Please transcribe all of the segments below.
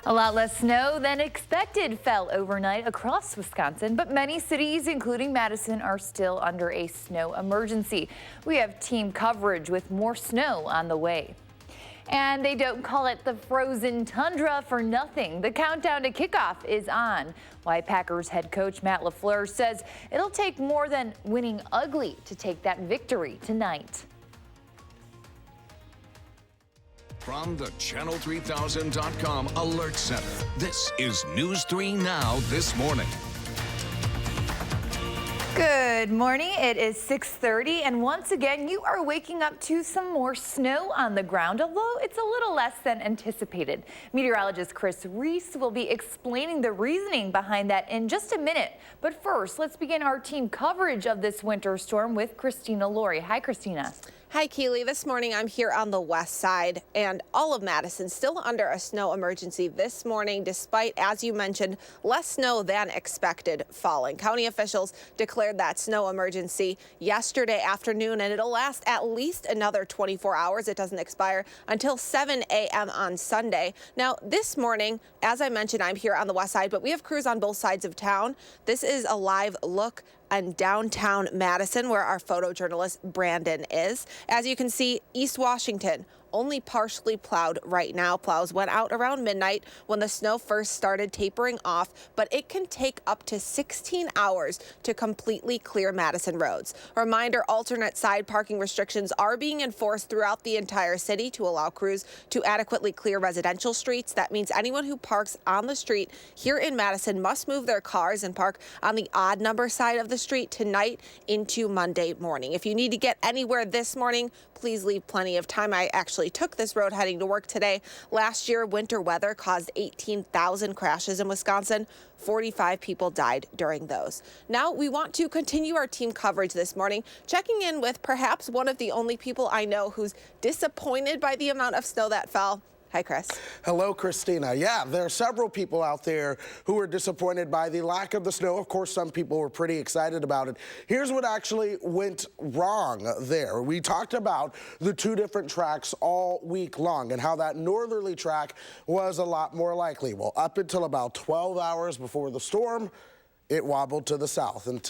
A lot less snow than expected fell overnight across Wisconsin, but many cities, including Madison, are still under a snow emergency. We have team coverage with more snow on the way. And they don't call it the frozen tundra for nothing. The countdown to kickoff is on. Why Packers head coach Matt LaFleur says it'll take more than winning ugly to take that victory tonight. From the Channel3000.com Alert Center, this is News 3 Now this morning. Good morning. It is 6:30, and once again, you are waking up to some more snow on the ground, although it's a little less than anticipated. Meteorologist Chris Reese will be explaining the reasoning behind that in just a minute. But first, let's begin our team coverage of this winter storm with Christina Laurie. Hi, Christina. Hi, Keely. This morning I'm here on the west side, and all of Madison still under a snow emergency this morning, despite, as you mentioned, less snow than expected falling. County officials declared that snow emergency yesterday afternoon, and it'll last at least another 24 hours. It doesn't expire until 7 a.m. on Sunday. Now, this morning, as I mentioned, I'm here on the west side, but we have crews on both sides of town. This is a live look in downtown Madison, where our photojournalist Brandon is. As you can see, East Washington only partially plowed right now. Plows went out around midnight when the snow first started tapering off, but it can take up to 16 hours to completely clear Madison roads. A reminder, alternate side parking restrictions are being enforced throughout the entire city to allow crews to adequately clear residential streets. That means anyone who parks on the street here in Madison must move their cars and park on the odd number side of the street tonight into Monday morning. If you need to get anywhere this morning, please leave plenty of time. I actually took this road heading to work today. Last year, winter weather caused 18,000 crashes in Wisconsin. 45 people died during those. Now we want to continue our team coverage this morning, checking in with perhaps one of the only people I know who's disappointed by the amount of snow that fell. Hi, Chris. Hello, Christina. Yeah, there are several people out there who are disappointed by the lack of the snow. Of course, some people were pretty excited about it. Here's what actually went wrong there. We talked about the two different tracks all week long and how that northerly track was a lot more likely. Well, up until about 12 hours before the storm, it wobbled to the south and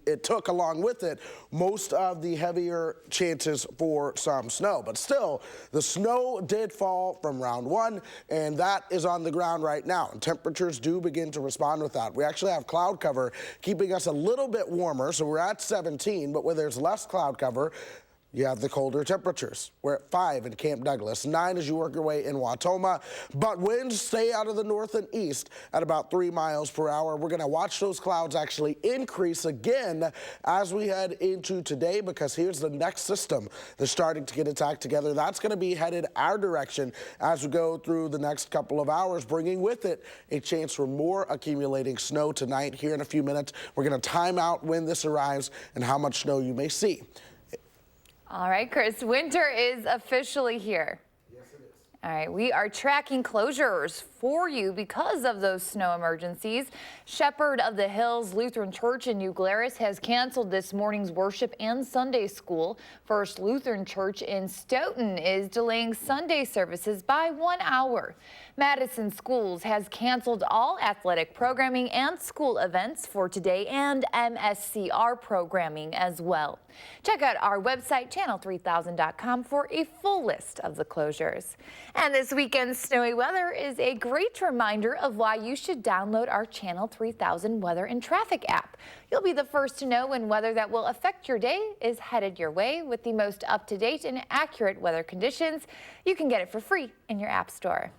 it took along with it most of the heavier chances for some snow. But still, the snow did fall from round one, and that is on the ground right now. And temperatures do begin to respond with that. We actually have cloud cover keeping us a little bit warmer, so we're at 17, but where there's less cloud cover, you have the colder temperatures. We're at 5 in Camp Douglas, 9 as you work your way in Wautoma, but winds stay out of the north and east at about 3 miles per hour. We're going to watch those clouds actually increase again as we head into today, because here's the next system that's starting to get its act together. That's going to be headed our direction as we go through the next couple of hours, bringing with it a chance for more accumulating snow tonight. Here in a few minutes, we're going to time out when this arrives and how much snow you may see. All right, Chris, winter is officially here. Yes, it is. All right, we are tracking closures for you because of those snow emergencies. Shepherd of the Hills Lutheran Church in New Glarus has canceled this morning's worship and Sunday school. First Lutheran Church in Stoughton is delaying Sunday services by 1 hour. Madison Schools has canceled all athletic programming and school events for today, and MSCR programming as well. Check out our website, channel3000.com, for a full list of the closures. And this weekend's snowy weather is a great reminder of why you should download our Channel 3000 Weather and Traffic app. You'll be the first to know when weather that will affect your day is headed your way with the most up-to-date and accurate weather conditions. You can get it for free in your app store.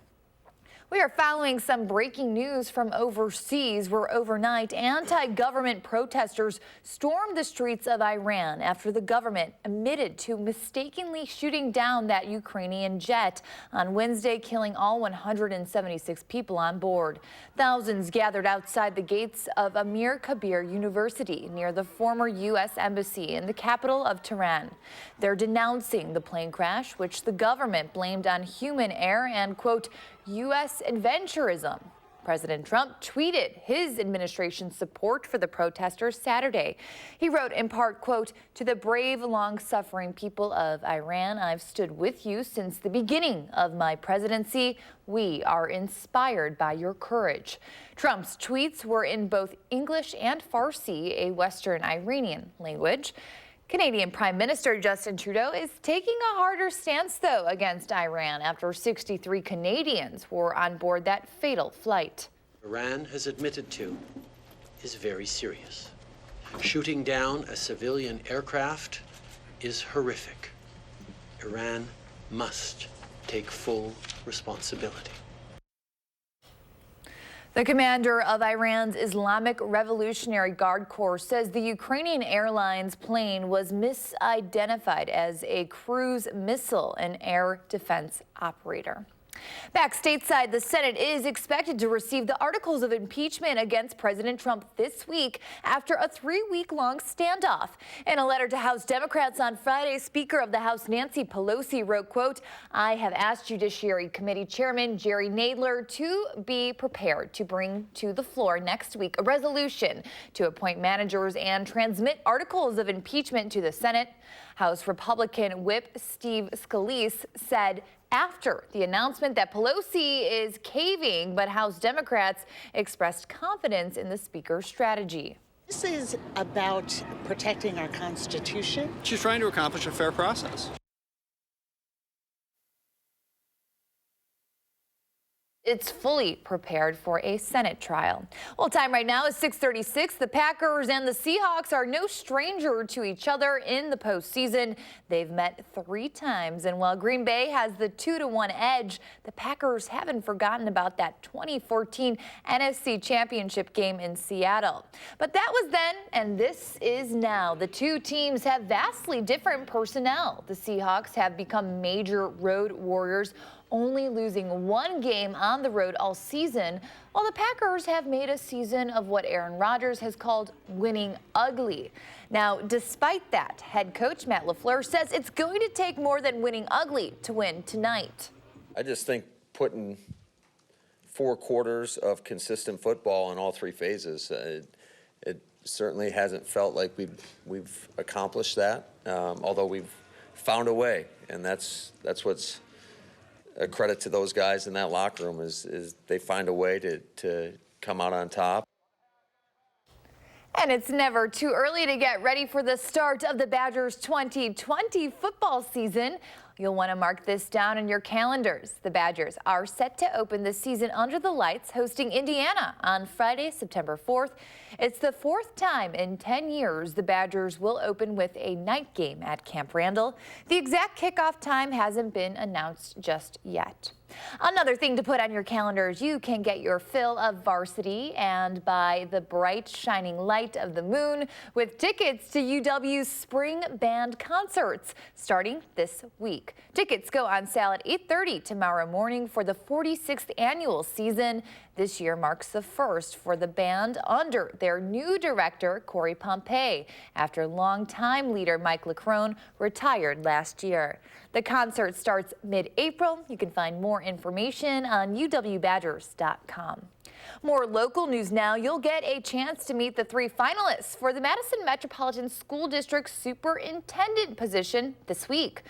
We are following some breaking news from overseas, where overnight anti-government protesters stormed the streets of Iran after the government admitted to mistakenly shooting down that Ukrainian jet on Wednesday, killing all 176 people on board. Thousands gathered outside the gates of Amir Kabir University near the former U.S. Embassy in the capital of Tehran. They're denouncing the plane crash, which the government blamed on human error and, quote, U.S. adventurism. President Trump tweeted his administration's support for the protesters Saturday. He wrote in part, quote, "To the brave, long-suffering people of Iran, I've stood with you since the beginning of my presidency. We are inspired by your courage." Trump's tweets were in both English and Farsi, a Western Iranian language. Canadian Prime Minister Justin Trudeau is taking a harder stance, though, against Iran after 63 Canadians were on board that fatal flight. Iran has admitted to is very serious. Shooting down a civilian aircraft is horrific. Iran must take full responsibility. The commander of Iran's Islamic Revolutionary Guard Corps says the Ukrainian Airlines plane was misidentified as a cruise missile and air defense operator. Back stateside, the Senate is expected to receive the articles of impeachment against President Trump this week after a 3-week-long standoff. In a letter to House Democrats on Friday, Speaker of the House Nancy Pelosi wrote, quote, "I have asked Judiciary Committee Chairman Jerry Nadler to be prepared to bring to the floor next week a resolution to appoint managers and transmit articles of impeachment to the Senate." House Republican Whip Steve Scalise said after the announcement that Pelosi is caving, but House Democrats expressed confidence in the Speaker's strategy. This is about protecting our Constitution. She's trying to accomplish a fair process. It's fully prepared for a Senate trial. Well, time right now is 6:36. The Packers and the Seahawks are no stranger to each other in the postseason. They've met 3 times, and while Green Bay has the 2-1 edge, the Packers haven't forgotten about that 2014 NFC Championship game in Seattle. But that was then, and this is now. The two teams have vastly different personnel. The Seahawks have become major road warriors, only losing 1 game on the road all season, while the Packers have made a season of what Aaron Rodgers has called winning ugly. Now, despite that, head coach Matt LaFleur says it's going to take more than winning ugly to win tonight. I just think putting 4 quarters of consistent football in all 3 phases, it certainly hasn't felt like we've accomplished that, although we've found a way, and that's what's a credit to those guys in that locker room is they find a way to come out on top. And it's never too early to get ready for the start of the Badgers 2020 football season. You'll want to mark this down in your calendars. The Badgers are set to open the season under the lights, hosting Indiana on Friday, September 4th. It's the 4th time in 10 years the Badgers will open with a night game at Camp Randall. The exact kickoff time hasn't been announced just yet. Another thing to put on your calendars, you can get your fill of varsity and by the bright shining light of the moon with tickets to UW's spring band concerts starting this week. Tickets go on sale at 8:30 tomorrow morning for the 46th annual season. This year marks the first for the band under their new director, Corey Pompey, after longtime leader Mike Leckrone retired last year. The concert starts mid-April. You can find more information on uwbadgers.com. More local news now. You'll get a chance to meet the 3 finalists for the Madison Metropolitan School District Superintendent position this week.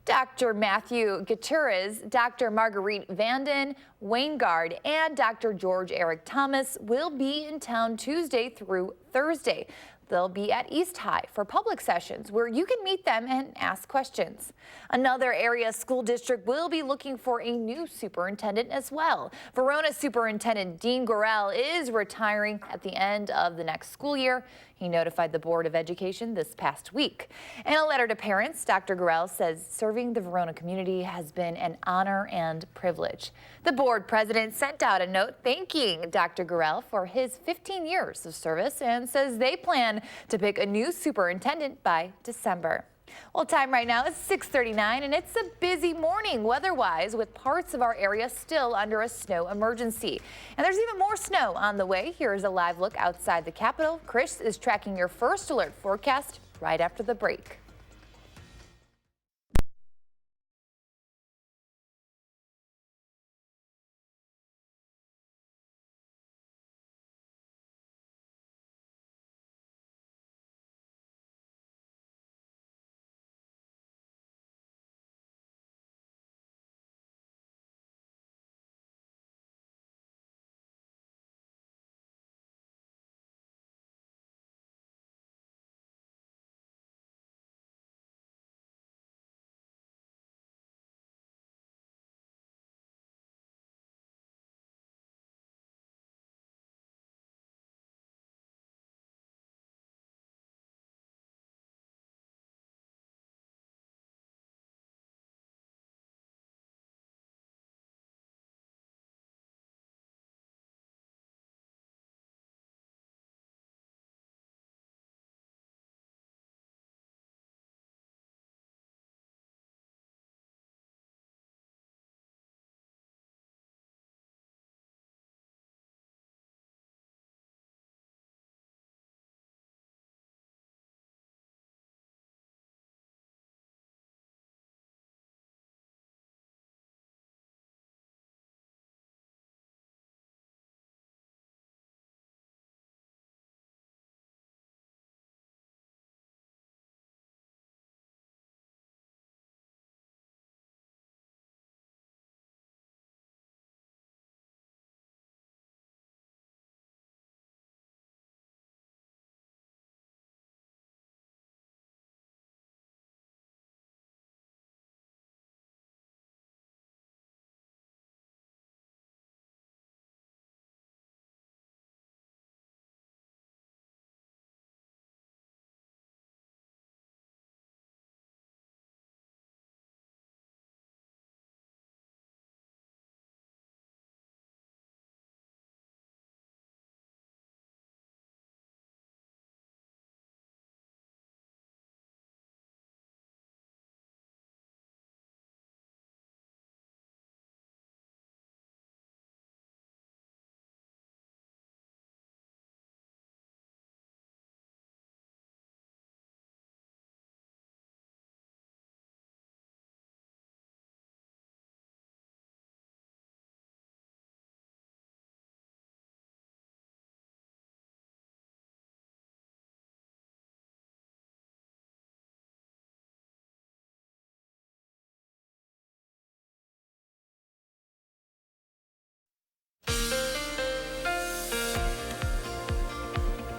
Dr. Matthew Gutierrez, Dr. Marguerite Vanden, Wayne Gard, and Dr. George Eric Thomas will be in town Tuesday through Thursday. They'll be at East High for public sessions where you can meet them and ask questions. Another area school district will be looking for a new superintendent as well. Verona Superintendent Dean Gorell is retiring at the end of the next school year. He notified the Board of Education this past week. In a letter to parents, Dr. Gorell says serving the Verona community has been an honor and privilege. The board president sent out a note thanking Dr. Gorell for his 15 years of service and says they plan to pick a new superintendent by December. Well, time right now is 6:39 and it's a busy morning weather-wise with parts of our area still under a snow emergency. And there's even more snow on the way. Here's a live look outside the Capitol. Chris is tracking your first alert forecast right after the break.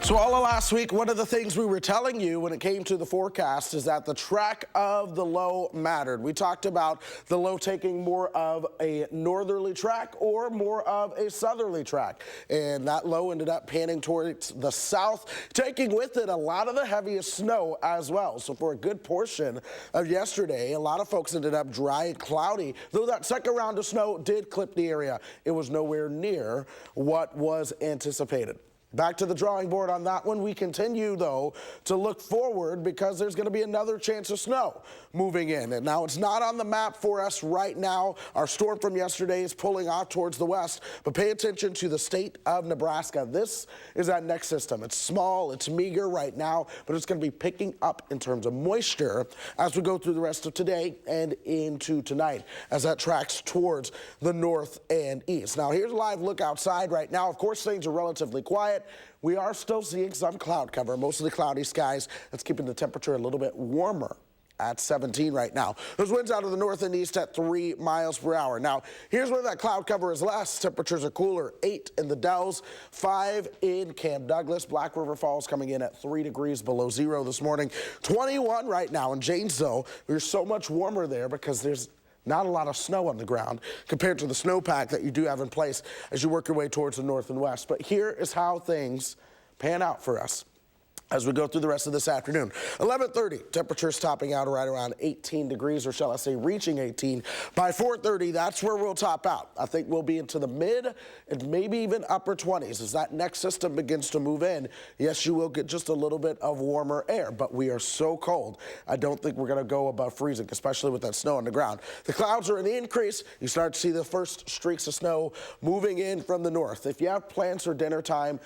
So all of last week, one of the things we were telling you when it came to the forecast is that the track of the low mattered. We talked about the low taking more of a northerly track or more of a southerly track. And that low ended up panning towards the south, taking with it a lot of the heaviest snow as well. So for a good portion of yesterday, a lot of folks ended up dry and cloudy, though that second round of snow did clip the area. It was nowhere near what was anticipated. Back to the drawing board on that one. We continue, though, to look forward because there's going to be another chance of snow moving in. And now it's not on the map for us right now. Our storm from yesterday is pulling off towards the west, but pay attention to the state of Nebraska. This is that next system. It's small, it's meager right now, but it's going to be picking up in terms of moisture as we go through the rest of today and into tonight as that tracks towards the north and east. Now, here's a live look outside right now. Of course, things are relatively quiet. We are still seeing some cloud cover, mostly cloudy skies. That's keeping the temperature a little bit warmer at 17 right now. Those winds out of the north and east at 3 miles per hour. Now, here's where that cloud cover is less. Temperatures are cooler, 8 in the Dells, 5 in Camp Douglas. Black River Falls coming in at 3 degrees below zero this morning. 21 right now in Janesville. We're so much warmer there because there's not a lot of snow on the ground compared to the snowpack that you do have in place as you work your way towards the north and west. But here is how things pan out for us as we go through the rest of this afternoon. 11:30, temperatures topping out right around 18 degrees, or shall I say reaching 18. By 4:30, that's where we'll top out. I think we'll be into the mid and maybe even upper 20s as that next system begins to move in. Yes, you will get just a little bit of warmer air, but we are so cold. I don't think we're going to go above freezing, especially with that snow on the ground. The clouds are in the increase. You start to see the first streaks of snow moving in from the north. If you have plans for dinner time,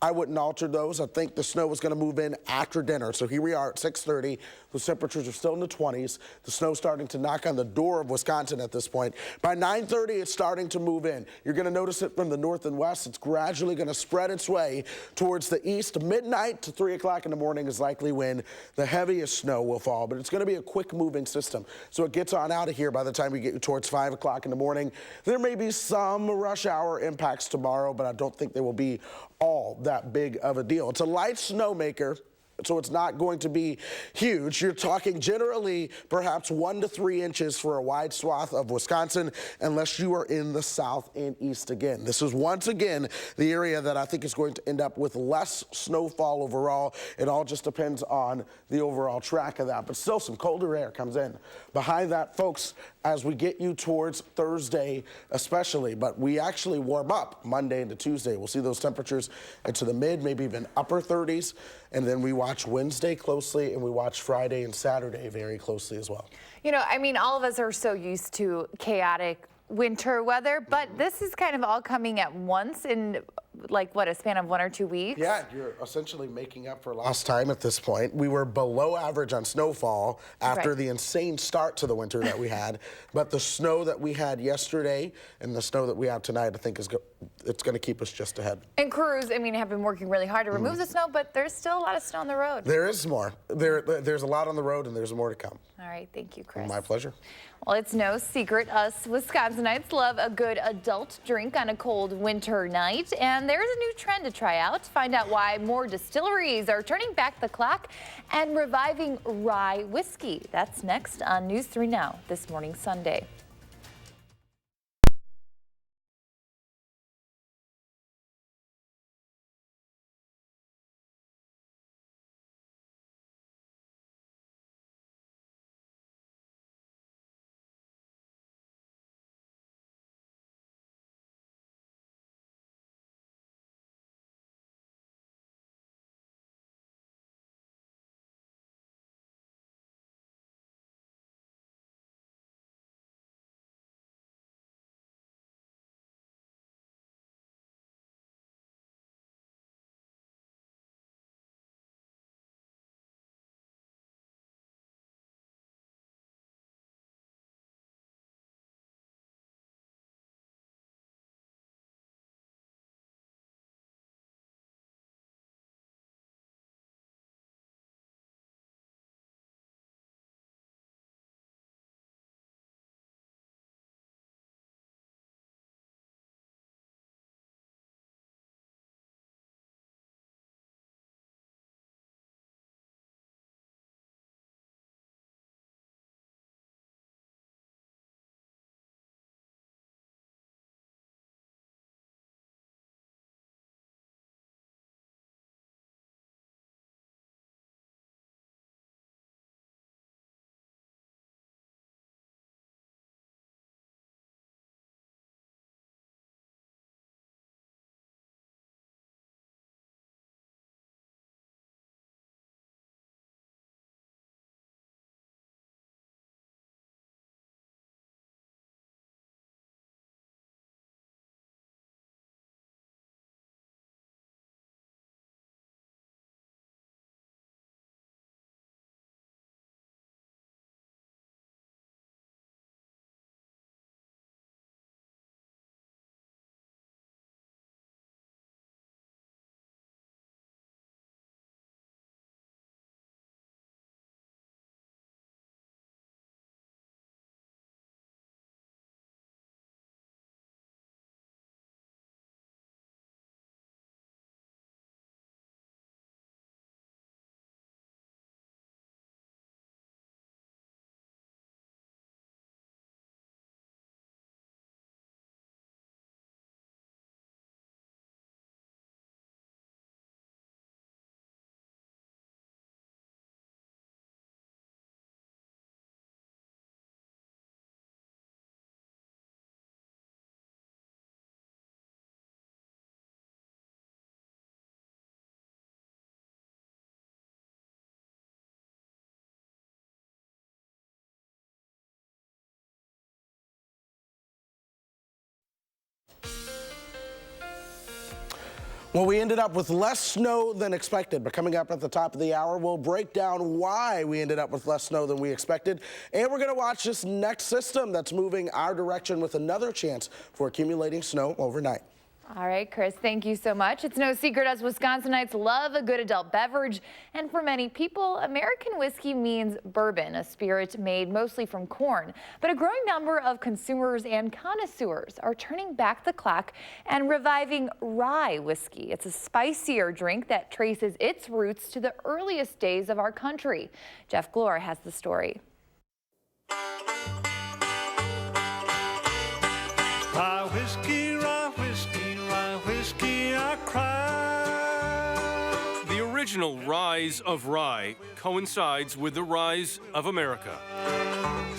I wouldn't alter those. I think the snow is going to move in after dinner. So here we are at 6:30. The temperatures are still in the 20s. The snow's starting to knock on the door of Wisconsin at this point. By 9:30, it's starting to move in. You're going to notice it from the north and west. It's gradually going to spread its way towards the east. Midnight to 3 o'clock in the morning is likely when the heaviest snow will fall. But it's going to be a quick moving system. So it gets on out of here by the time we get towards 5 o'clock in the morning. There may be some rush hour impacts tomorrow, but I don't think they will be all that big of a deal. It's a light snowmaker, so it's not going to be huge. You're talking generally perhaps 1 to 3 inches for a wide swath of Wisconsin, unless you are in the south and east again. This is once again the area that I think is going to end up with less snowfall overall. It all just depends on the overall track of that, but still some colder air comes in behind that, folks, as we get you towards Thursday especially. But we actually warm up Monday into Tuesday. We'll see those temperatures into the mid, maybe even upper 30s, and then we watch Wednesday closely, and we watch Friday and Saturday very closely as well. You know, I mean, all of us are so used to chaotic winter weather, but this is kind of all coming at once in, like, what, a span of 1 or 2 weeks? Yeah, you're essentially making up for lost time at this point. We were below average on snowfall after the insane start to the winter that we had, but the snow that we had yesterday and the snow that we have tonight, I think it's going to keep us just ahead. And crews, I mean, have been working really hard to remove the snow, but there's still a lot of snow on the road. There is more. There's a lot on the road, and there's more to come. All right, thank you, Chris. My pleasure. Well, it's no secret us Wisconsinites love a good adult drink on a cold winter night, and there's a new trend to try out. Find out why more distilleries are turning back the clock and reviving rye whiskey. That's next on News 3 Now this morning, Sunday. Well, we ended up with less snow than expected, but coming up at the top of the hour, we'll break down why we ended up with less snow than we expected. And we're going to watch this next system that's moving our direction with another chance for accumulating snow overnight. All right, Chris, thank you so much. It's no secret us Wisconsinites love a good adult beverage. And for many people, American whiskey means bourbon, a spirit made mostly from corn. But a growing number of consumers and connoisseurs are turning back the clock and reviving rye whiskey. It's a spicier drink that traces its roots to the earliest days of our country. Jeff Glore has the story. Rye whiskey, rye whiskey, rye whiskey, I cry. The original rise of rye coincides with the rise of America,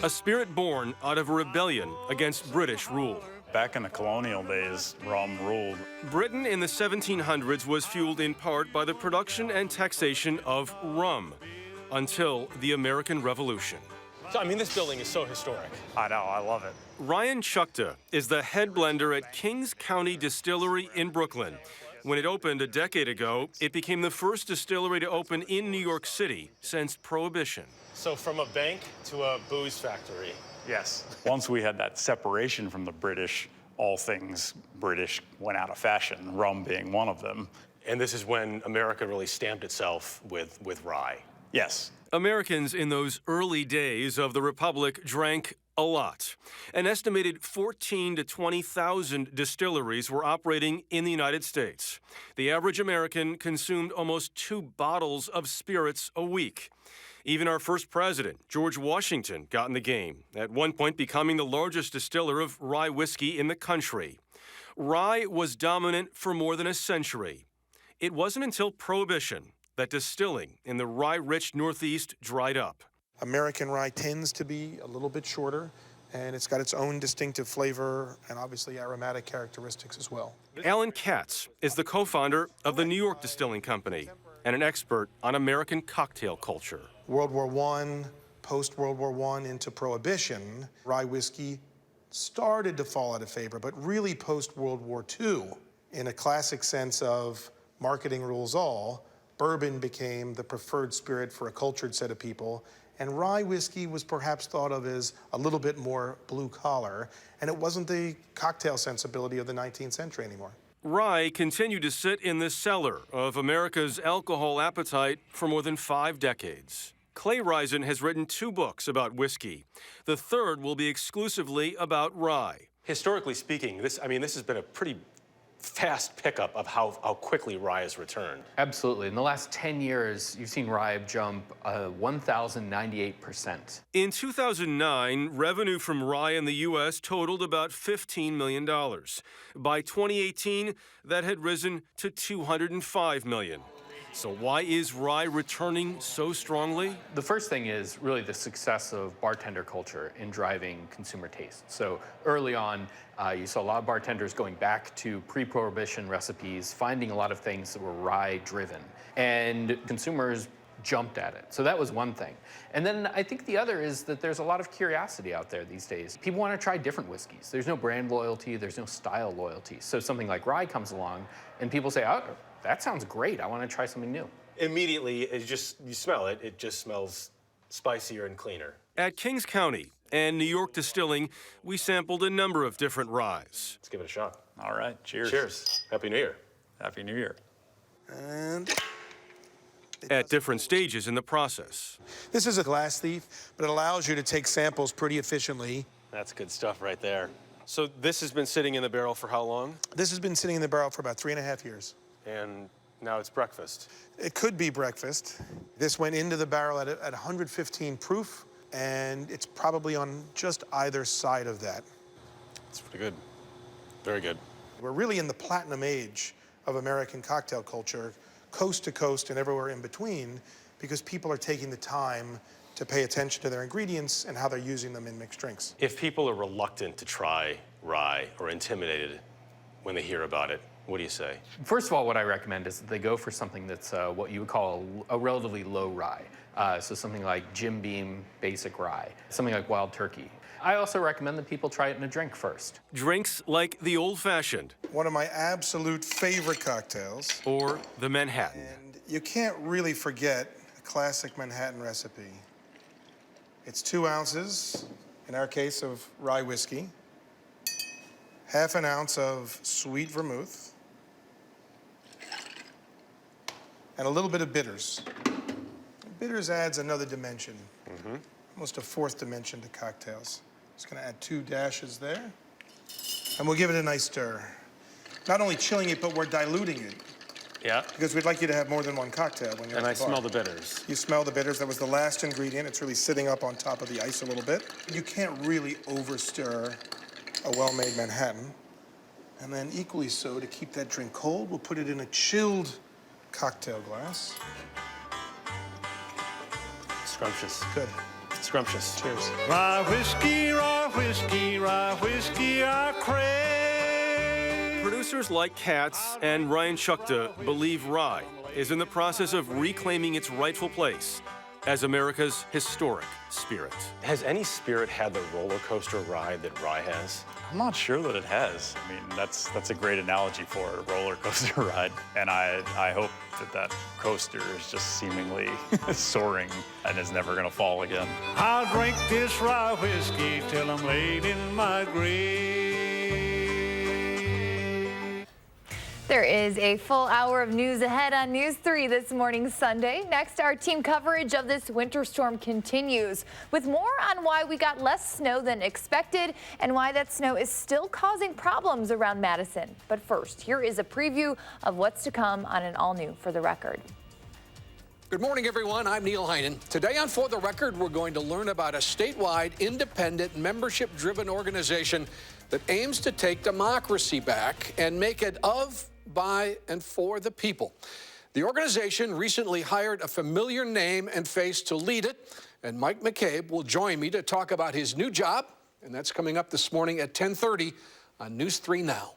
a spirit born out of a rebellion against British rule. Back in the colonial days, rum ruled. Britain in the 1700s was fueled in part by the production and taxation of rum until the American Revolution. So, I mean, this building is so historic. I know, I love it. Ryan Chukta is the head blender at Kings County Distillery in Brooklyn. When it opened a decade ago, it became the first distillery to open in New York City since Prohibition. So from a bank to a booze factory. Yes. Once we had that separation from the British, all things British went out of fashion, rum being one of them. And this is when America really stamped itself with rye. Yes. Americans in those early days of the Republic drank a lot. An estimated 14,000 to 20,000 distilleries were operating in the United States. The average American consumed almost 2 bottles of spirits a week. Even our first president, George Washington, got in the game, at one point becoming the largest distiller of rye whiskey in the country. Rye was dominant for more than a century. It wasn't until Prohibition that distilling in the rye-rich Northeast dried up. American rye tends to be a little bit shorter, and it's got its own distinctive flavor and obviously aromatic characteristics as well. Alan Katz is the co-founder of the New York Distilling Company and an expert on American cocktail culture. World War I, post-World War I into Prohibition, rye whiskey started to fall out of favor, but really post-World War II, in a classic sense of marketing rules all, bourbon became the preferred spirit for a cultured set of people, and rye whiskey was perhaps thought of as a little bit more blue collar, and it wasn't the cocktail sensibility of the 19th century anymore. Rye continued to sit in the cellar of America's alcohol appetite for more than 5 decades. Clay Risen has written 2 books about whiskey. The third will be exclusively about rye. Historically speaking, this has been a pretty fast pickup of how quickly rye has returned. Absolutely. In the last 10 years, you've seen rye jump 1,098%. In 2009, revenue from rye in the U.S. totaled about $15 million. By 2018, that had risen to $205 million. So why is rye returning so strongly? The first thing is really the success of bartender culture in driving consumer taste. So early on, you saw a lot of bartenders going back to pre-Prohibition recipes, finding a lot of things that were rye-driven, and consumers jumped at it. So that was one thing. And then I think the other is that there's a lot of curiosity out there these days. People want to try different whiskeys. There's no brand loyalty, there's no style loyalty. So something like rye comes along, and people say, oh, that sounds great. I want to try something new. Immediately, you smell it. It just smells spicier and cleaner. At Kings County and New York Distilling, we sampled a number of different ryes. Let's give it a shot. All right, cheers. Cheers. Happy New Year. Happy New Year. And at different stages in the process. This is a glass thief, but it allows you to take samples pretty efficiently. That's good stuff right there. So this has been sitting in the barrel for how long? This has been sitting in the barrel for about 3.5 years. And now it's breakfast. It could be breakfast. This went into the barrel at 115 proof, and it's probably on just either side of that. It's pretty good. Very good. We're really in the platinum age of American cocktail culture, coast to coast and everywhere in between, because people are taking the time to pay attention to their ingredients and how they're using them in mixed drinks. If people are reluctant to try rye or intimidated when they hear about it, what do you say? First of all, what I recommend is that they go for something that's what you would call a relatively low rye. So something like Jim Beam Basic Rye, something like Wild Turkey. I also recommend that people try it in a drink first. Drinks like the old-fashioned. One of my absolute favorite cocktails. Or the Manhattan. And you can't really forget the classic Manhattan recipe. It's 2 ounces, in our case, of rye whiskey, half an ounce of sweet vermouth, and a little bit of bitters. Bitters adds another dimension, almost a 4th dimension to cocktails. Just gonna add 2 dashes there, and we'll give it a nice stir. Not only chilling it, but we're diluting it. Yeah. Because we'd like you to have more than one cocktail when you're And I at the bar. smell the bitters. You smell the bitters. That was the last ingredient. It's really sitting up on top of the ice a little bit. You can't really overstir a well-made Manhattan. And then equally so, to keep that drink cold, we'll put it in a chilled cocktail glass. Scrumptious. Good. Scrumptious. Cheers. Rye whiskey, rye whiskey, rye whiskey, I crave. Producers like Katz and Ryan Shukta believe rye is in the process of reclaiming its rightful place as America's historic spirit. Has any spirit had the roller coaster ride that rye has? I'm not sure that it has. I mean, that's a great analogy for a roller coaster ride. And I hope that coaster is just seemingly soaring and is never gonna fall again. I'll drink this rye whiskey till I'm laid in my grave. There is a full hour of news ahead on News 3 this morning, Sunday. Next, our team coverage of this winter storm continues with more on why we got less snow than expected and why that snow is still causing problems around Madison. But first, here is a preview of what's to come on an all-new For the Record. Good morning, everyone. I'm Neil Heinen. Today on For the Record, we're going to learn about a statewide, independent, membership-driven organization that aims to take democracy back and make it of, by, and for the people. The organization recently hired a familiar name and face to lead it, and Mike McCabe will join me to talk about his new job, and that's coming up this morning at 10:30 on News 3 Now.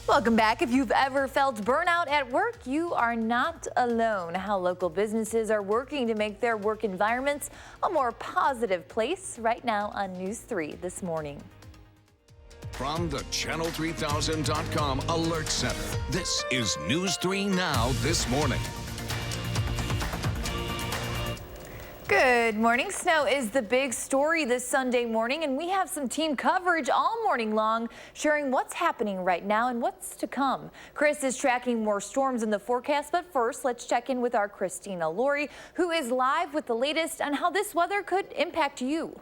Welcome back. If you've ever felt burnout at work, you are not alone. How local businesses are working to make their work environments a more positive place right now on News 3 this morning. From the Channel3000.com Alert Center, this is News 3 Now this morning. Good morning. Snow is the big story this Sunday morning, and we have some team coverage all morning long, sharing what's happening right now and what's to come. Chris is tracking more storms in the forecast, but first, let's check in with our Christina Laurie, who is live with the latest on how this weather could impact you.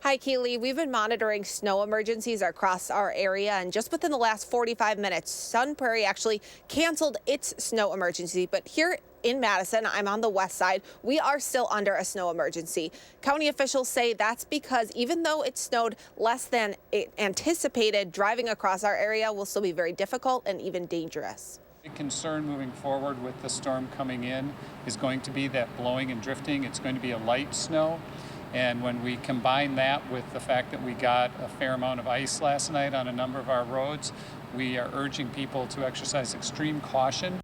Hi, Keely. We've been monitoring snow emergencies across our area, and just within the last 45 minutes, Sun Prairie actually canceled its snow emergency. But here in Madison, I'm on the west side, we are still under a snow emergency. County officials say that's because even though it snowed less than anticipated, driving across our area will still be very difficult and even dangerous. The concern moving forward with the storm coming in is going to be that blowing and drifting. It's going to be a light snow. And when we combine that with the fact that we got a fair amount of ice last night on a number of our roads, we are urging people to exercise extreme caution.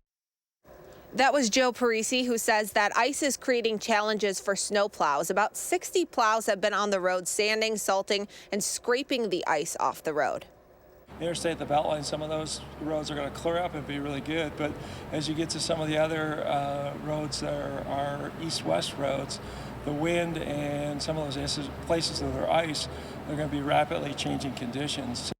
That was Joe Parisi, who says that ice is creating challenges for snow plows. About 60 plows have been on the road, sanding, salting, and scraping the ice off the road. Interstate, the Beltline, some of those roads are going to clear up and be really good. But as you get to some of the other roads that are east-west roads, the wind and some of those places that are ice, they're going to be rapidly changing conditions.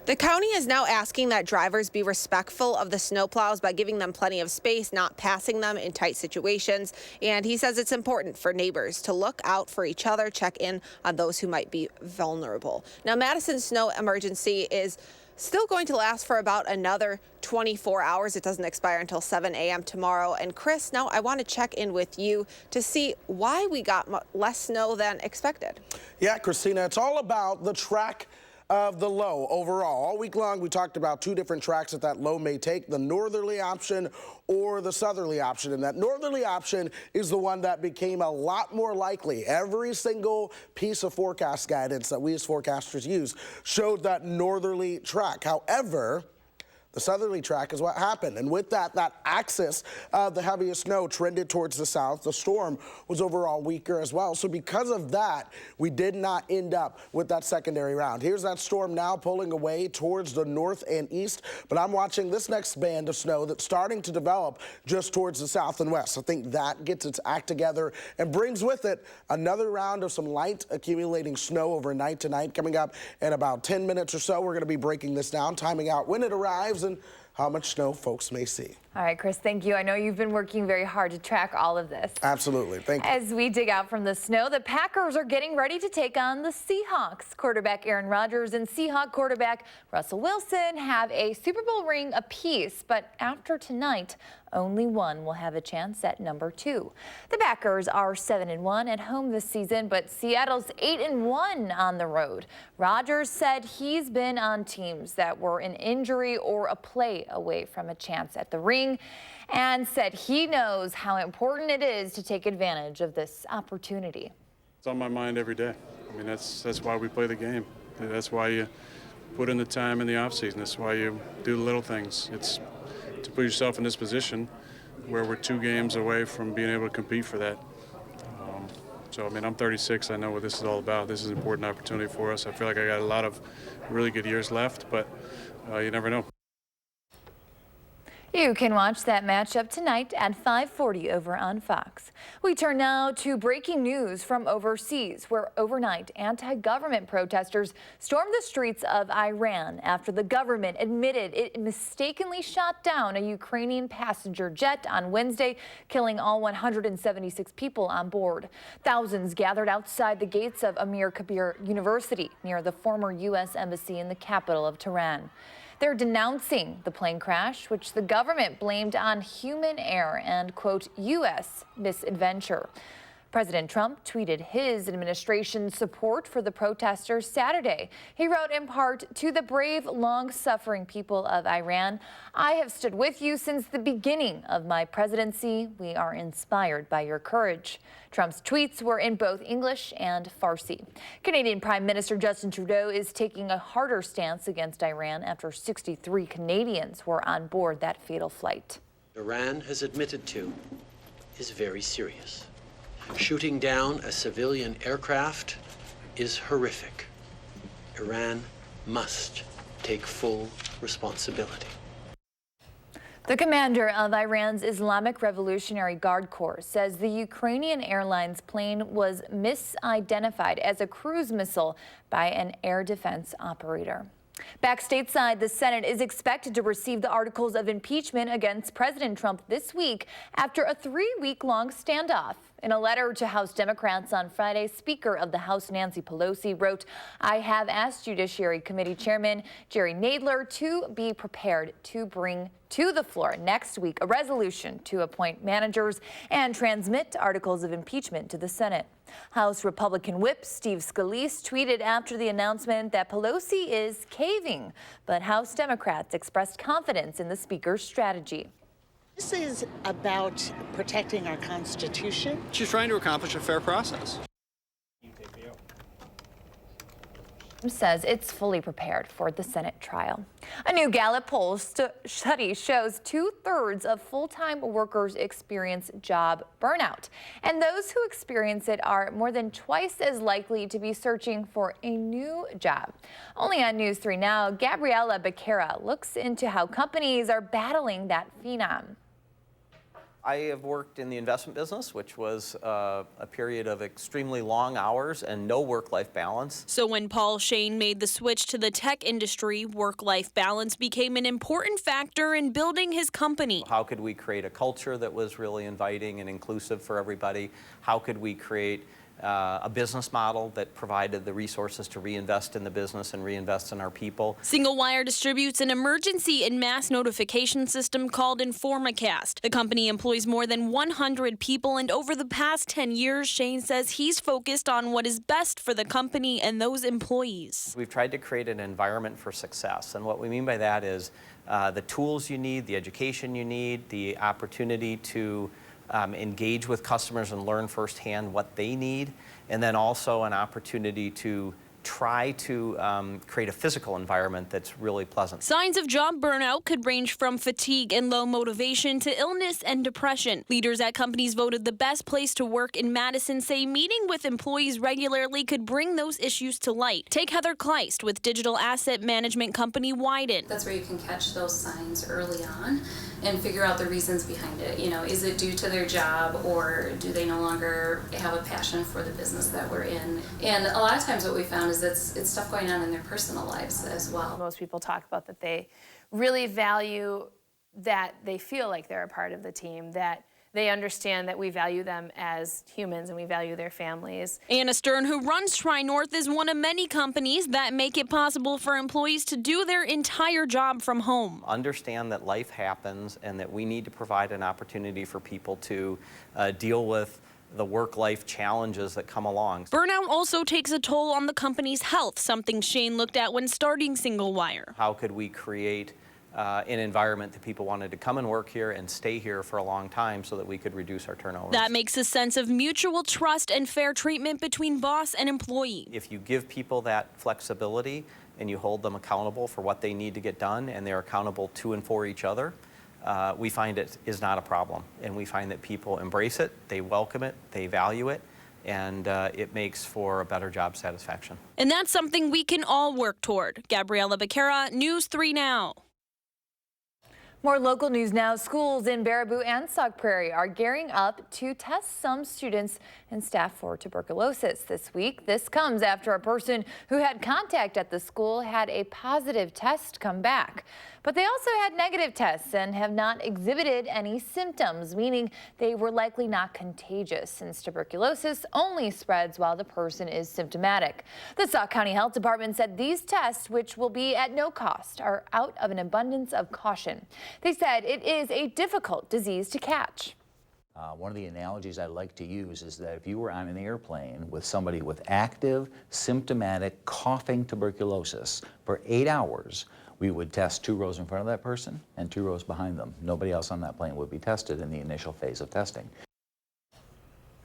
The county is now asking that drivers be respectful of the snowplows by giving them plenty of space, not passing them in tight situations. And he says it's important for neighbors to look out for each other, check in on those who might be vulnerable. Now, Madison's snow emergency is still going to last for about another 24 hours. It doesn't expire until 7 a.m. tomorrow. And Chris, now I want to check in with you to see why we got less snow than expected. Yeah, Christina, it's all about the track of the low overall. All week long, we talked about two different tracks that low may take, the northerly option or the southerly option. And that northerly option is the one that became a lot more likely. Every single piece of forecast guidance that we as forecasters use showed that northerly track. However, the southerly track is what happened. And with that axis of the heaviest snow trended towards the south. The storm was overall weaker as well. So because of that, we did not end up with that secondary round. Here's that storm now pulling away towards the north and east. But I'm watching this next band of snow that's starting to develop just towards the south and west. I think that gets its act together and brings with it another round of some light accumulating snow overnight tonight. Coming up in about 10 minutes or so, we're going to be breaking this down, timing out when it arrives and how much snow folks may see. All right, Chris, thank you. I know you've been working very hard to track all of this. Absolutely. Thank you. As we dig out from the snow, the Packers are getting ready to take on the Seahawks. Quarterback Aaron Rodgers and Seahawk quarterback Russell Wilson have a Super Bowl ring apiece, but after tonight, only one will have a chance at number 2. The Packers are 7-1 at home this season, but Seattle's 8-1 on the road. Rodgers said he's been on teams that were an injury or a play away from a chance at the ring, and said he knows how important it is to take advantage of this opportunity. It's on my mind every day. I mean, that's why we play the game. That's why you put in the time in the offseason. That's why you do the little things. It's to put yourself in this position where we're 2 games away from being able to compete for that. So, I mean, I'm 36. I know what this is all about. This is an important opportunity for us. I feel like I got a lot of really good years left, but you never know. You can watch that matchup tonight at 5:40 over on Fox. We turn now to breaking news from overseas, where overnight anti-government protesters stormed the streets of Iran after the government admitted it mistakenly shot down a Ukrainian passenger jet on Wednesday, killing all 176 people on board. Thousands gathered outside the gates of Amir Kabir University near the former U.S. Embassy in the capital of Tehran. They're denouncing the plane crash, which the government blamed on human error and, quote, U.S. misadventure. President Trump tweeted his administration's support for the protesters Saturday. He wrote in part, "To the brave, long-suffering people of Iran, I have stood with you since the beginning of my presidency. We are inspired by your courage." Trump's tweets were in both English and Farsi. Canadian Prime Minister Justin Trudeau is taking a harder stance against Iran after 63 Canadians were on board that fatal flight. Iran has admitted to is very serious. Shooting down a civilian aircraft is horrific. Iran must take full responsibility. The commander of Iran's Islamic Revolutionary Guard Corps says the Ukrainian Airlines plane was misidentified as a cruise missile by an air defense operator. Back stateside, the Senate is expected to receive the articles of impeachment against President Trump this week after a 3-week-long standoff. In a letter to House Democrats on Friday, Speaker of the House Nancy Pelosi wrote, "I have asked Judiciary Committee Chairman Jerry Nadler to be prepared to bring to the floor next week a resolution to appoint managers and transmit articles of impeachment to the Senate." House Republican Whip Steve Scalise tweeted after the announcement that Pelosi is caving, but House Democrats expressed confidence in the Speaker's strategy. This is about protecting our Constitution. She's trying to accomplish a fair process. Says it's fully prepared for the Senate trial. A new Gallup poll study shows 2/3 of full-time workers experience job burnout, and those who experience it are more than twice as likely to be searching for a new job. Only on News 3 Now, Gabriella Becerra looks into how companies are battling that phenom. I have worked in the investment business, which was a period of extremely long hours and no work-life balance. So when Paul Shane made the switch to the tech industry, work-life balance became an important factor in building his company. How could we create a culture that was really inviting and inclusive for everybody? How could we create a business model that provided the resources to reinvest in the business and reinvest in our people? Single Wire distributes an emergency and mass notification system called PHARMACIST. The company employs more than 100 people, and over the past 10 years, Shane says he's focused on what is best for the company and those employees. We've tried to create an environment for success, and what we mean by that is the tools you need, the education you need, the opportunity to engage with customers and learn firsthand what they need, and then also an opportunity to try to create a physical environment that's really pleasant. Signs of job burnout could range from fatigue and low motivation to illness and depression. Leaders at companies voted the best place to work in Madison say meeting with employees regularly could bring those issues to light. Take Heather Kleist with digital asset management company Wyden. That's where you can catch those signs early on and figure out the reasons behind it. You know, is it due to their job, or do they no longer have a passion for the business that we're in? And a lot of times what we found is it's stuff going on in their personal lives as well. Most people talk about that they really value that they feel like they're a part of the team, that they understand that we value them as humans and we value their families. Anna Stern, who runs Tri-North, is one of many companies that make it possible for employees to do their entire job from home. Understand that life happens and that we need to provide an opportunity for people to deal with the work-life challenges that come along. Burnout also takes a toll on the company's health, something Shane looked at when starting Single Wire. How could we create an environment that people wanted to come and work here and stay here for a long time so that we could reduce our turnover? That makes a sense of mutual trust and fair treatment between boss and employee. If you give people that flexibility and you hold them accountable for what they need to get done, and they're accountable to and for each other, we find it is not a problem. And we find that people embrace it, they welcome it, they value it, and it makes for a better job satisfaction. And that's something we can all work toward. Gabriella Becerra, News 3 Now. More local news now. Schools in Baraboo and Sauk Prairie are gearing up to test some students and staff for tuberculosis this week. This comes after a person who had contact at the school had a positive test come back. But they also had negative tests and have not exhibited any symptoms, meaning they were likely not contagious, since tuberculosis only spreads while the person is symptomatic. The Sauk County Health Department said these tests, which will be at no cost, are out of an abundance of caution. They said it is a difficult disease to catch. One of the analogies I like to use is that if you were on an airplane with somebody with active, symptomatic, coughing tuberculosis for 8 hours, we would test 2 rows in front of that person and 2 rows behind them. Nobody else on that plane would be tested in the initial phase of testing.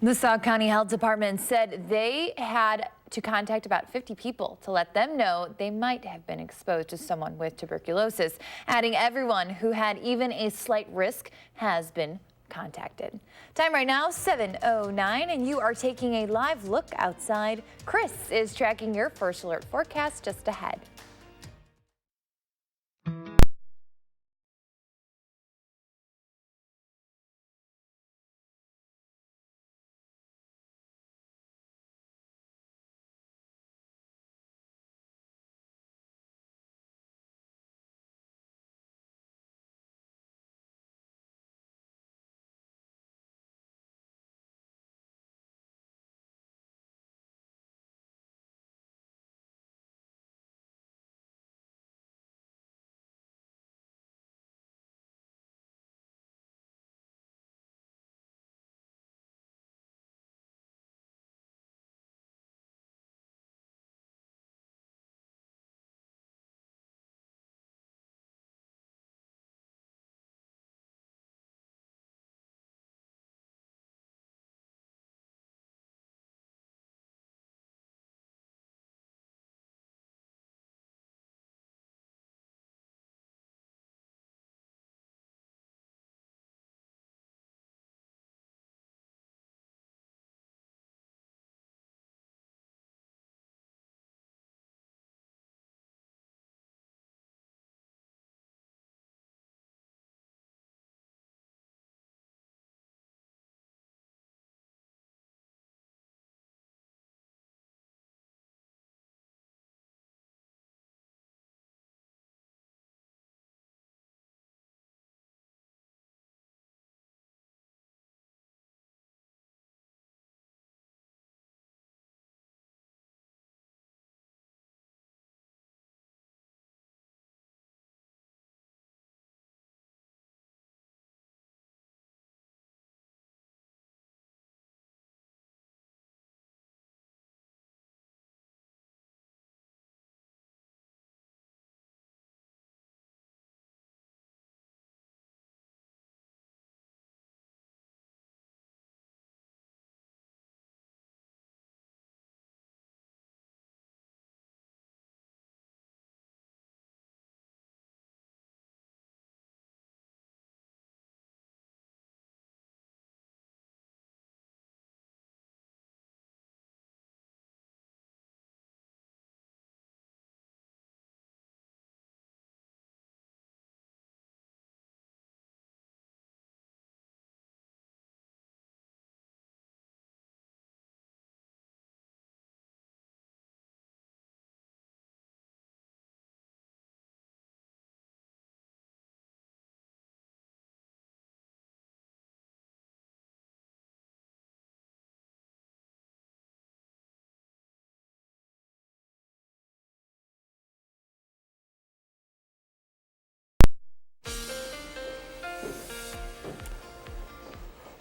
The Sauk County Health Department said they had to contact about 50 people to let them know they might have been exposed to someone with tuberculosis, adding everyone who had even a slight risk has been contacted. Time right now, 7:09, and you are taking a live look outside. Chris is tracking your first alert forecast just ahead.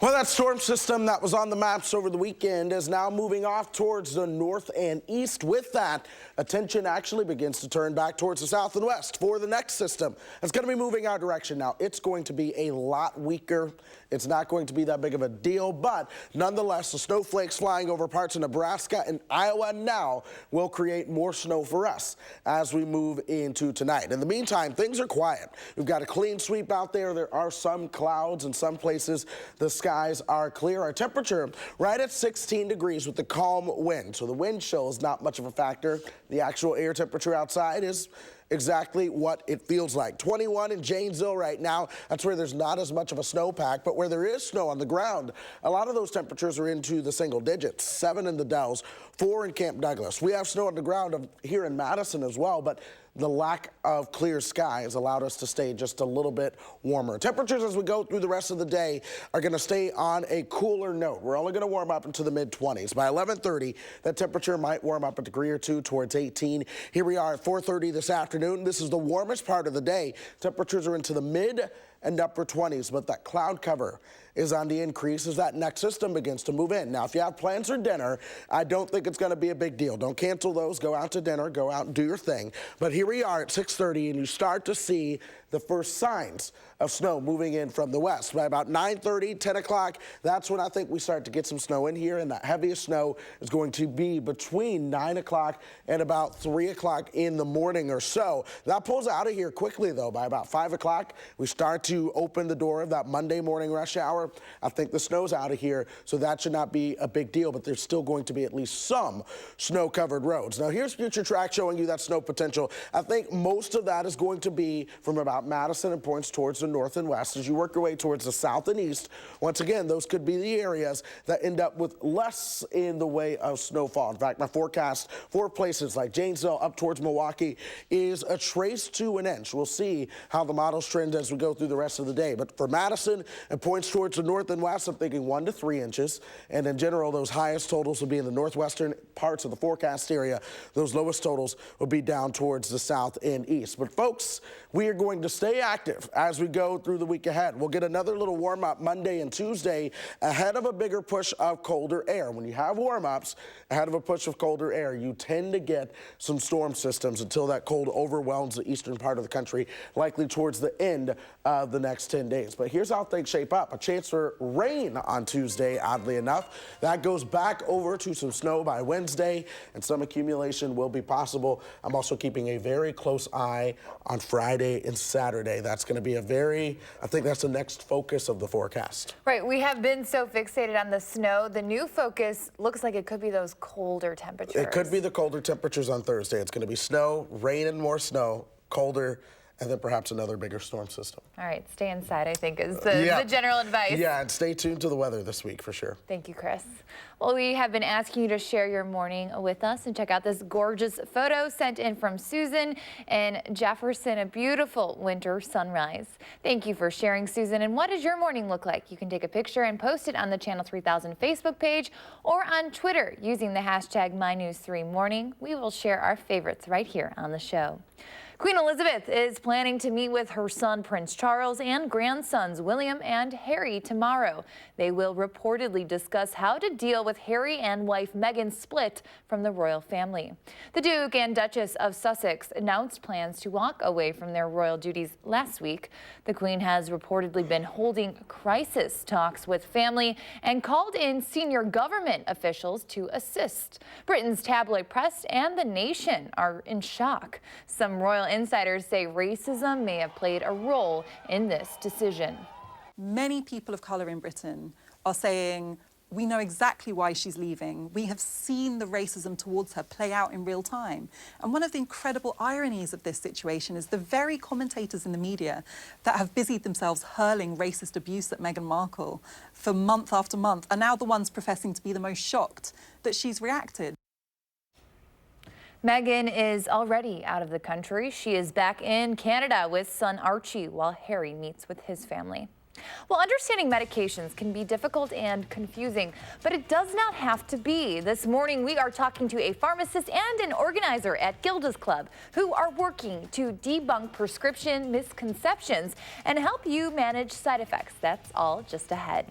Well, that storm system that was on the maps over the weekend is now moving off towards the north and east. With that, attention actually begins to turn back towards the south and west for the next system. It's going to be moving our direction now. It's going to be a lot weaker. It's not going to be that big of a deal, but nonetheless, the snowflakes flying over parts of Nebraska and Iowa now will create more snow for us as we move into tonight. In the meantime, things are quiet. We've got a clean sweep out there. There are some clouds in some places. The skies are clear. Our temperature right at 16 degrees with the calm wind. So the wind chill is not much of a factor. The actual air temperature outside is exactly what it feels like. 21 in Janesville right now. That's where there's not as much of a snowpack, but where there is snow on the ground, a lot of those temperatures are into the single digits. 7 in the Dells, 4 in Camp Douglas. We have snow on the ground here in Madison as well, but the lack of clear skies allowed us to stay just a little bit warmer. Temperatures as we go through the rest of the day are going to stay on a cooler note. We're only going to warm up into the mid-20s. By 11:30, that temperature might warm up a degree or two towards 18. Here we are at 4:30 this afternoon. This is the warmest part of the day. Temperatures are into the mid and upper 20s, but that cloud cover is on the increase as that next system begins to move in. Now, if you have plans for dinner, I don't think it's going to be a big deal. Don't cancel those. Go out to dinner. Go out and do your thing. But here we are at 6:30, and you start to see the first signs of snow moving in from the west. By about 9:30, 10 o'clock, that's when I think we start to get some snow in here, and that heaviest snow is going to be between 9 o'clock and about 3 o'clock in the morning or so. That pulls out of here quickly, though. By about 5 o'clock, we start to open the door of that Monday morning rush hour. I think the snow's out of here, so that should not be a big deal, but there's still going to be at least some snow-covered roads. Now, here's Future Track showing you that snow potential. I think most of that is going to be from about Madison and points towards the north and west. As you work your way towards the south and east, once again, those could be the areas that end up with less in the way of snowfall. In fact, my forecast for places like Janesville up towards Milwaukee is a trace to an inch. We'll see how the models trend as we go through the rest of the day. But for Madison and points towards the north and west, I'm thinking 1 to 3 inches. And in general, those highest totals will be in the northwestern parts of the forecast area. Those lowest totals will be down towards the south and east. But folks, we are going to stay active as we go through the week ahead. We'll get another little warm up Monday and Tuesday ahead of a bigger push of colder air. When you have warm ups ahead of a push of colder air, you tend to get some storm systems until that cold overwhelms the eastern part of the country, likely towards the end of the next 10 days. But here's how things shape up. A chance for rain on Tuesday, oddly enough. That goes back over to some snow by Wednesday, and some accumulation will be possible. I'm also keeping a very close eye on Friday and Saturday. That's going to be I think that's the next focus of the forecast. Right, we have been so fixated on the snow. The new focus looks like it could be those colder temperatures. It could be the colder temperatures on Thursday. It's going to be snow, rain and more snow, colder, and then perhaps another bigger storm system. All right, stay inside, I think, is the general advice. Yeah, and stay tuned to the weather this week for sure. Thank you, Chris. Well, we have been asking you to share your morning with us and check out this gorgeous photo sent in from Susan in Jefferson, a beautiful winter sunrise. Thank you for sharing, Susan. And what does your morning look like? You can take a picture and post it on the Channel 3000 Facebook page or on Twitter using the hashtag MyNews3Morning. We will share our favorites right here on the show. Queen Elizabeth is planning to meet with her son Prince Charles and grandsons William and Harry tomorrow. They will reportedly discuss how to deal with Harry and wife Meghan's split from the royal family. The Duke and Duchess of Sussex announced plans to walk away from their royal duties last week. The Queen has reportedly been holding crisis talks with family and called in senior government officials to assist. Britain's tabloid press and The Nation are in shock. Some royal insiders say racism may have played a role in this decision. Many people of colour in Britain are saying, we know exactly why she's leaving. We have seen the racism towards her play out in real time. And one of the incredible ironies of this situation is the very commentators in the media that have busied themselves hurling racist abuse at Meghan Markle for month after month are now the ones professing to be the most shocked that she's reacted. Meghan is already out of the country. She is back in Canada with son Archie while Harry meets with his family. Well, understanding medications can be difficult and confusing, but it does not have to be. This morning, we are talking to a pharmacist and an organizer at Gilda's Club who are working to debunk prescription misconceptions and help you manage side effects. That's all just ahead.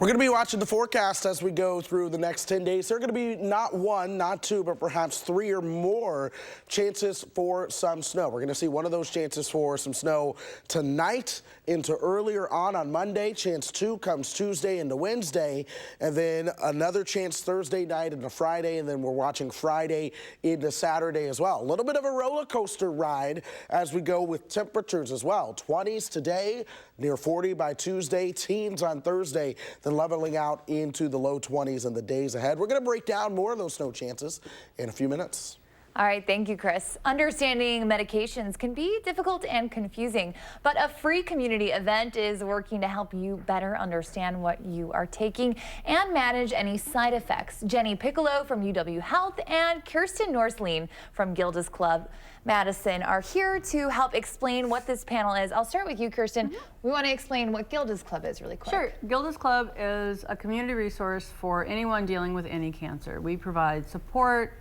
We're going to be watching the forecast as we go through the next 10 days. There are going to be not one, not two, but perhaps 3 or more chances for some snow. We're going to see one of those chances for some snow tonight into earlier on Monday. Chance 2 comes Tuesday into Wednesday, and then another chance Thursday night into Friday, and then we're watching Friday into Saturday as well. A little bit of a roller coaster ride as we go with temperatures as well. 20s today, near 40 by Tuesday, teens on Thursday, then leveling out into the low 20s in the days ahead. We're going to break down more of those snow chances in a few minutes. All right, thank you, Chris. Understanding medications can be difficult and confusing, but a free community event is working to help you better understand what you are taking and manage any side effects. Jenny Piccolo from UW Health and Kirsten Norsleen from Gilda's Club Madison are here to help explain what this panel is. I'll start with you, Kirsten. We want to explain what Gilda's Club is really quick. Sure. Gilda's Club is a community resource for anyone dealing with any cancer. We provide support,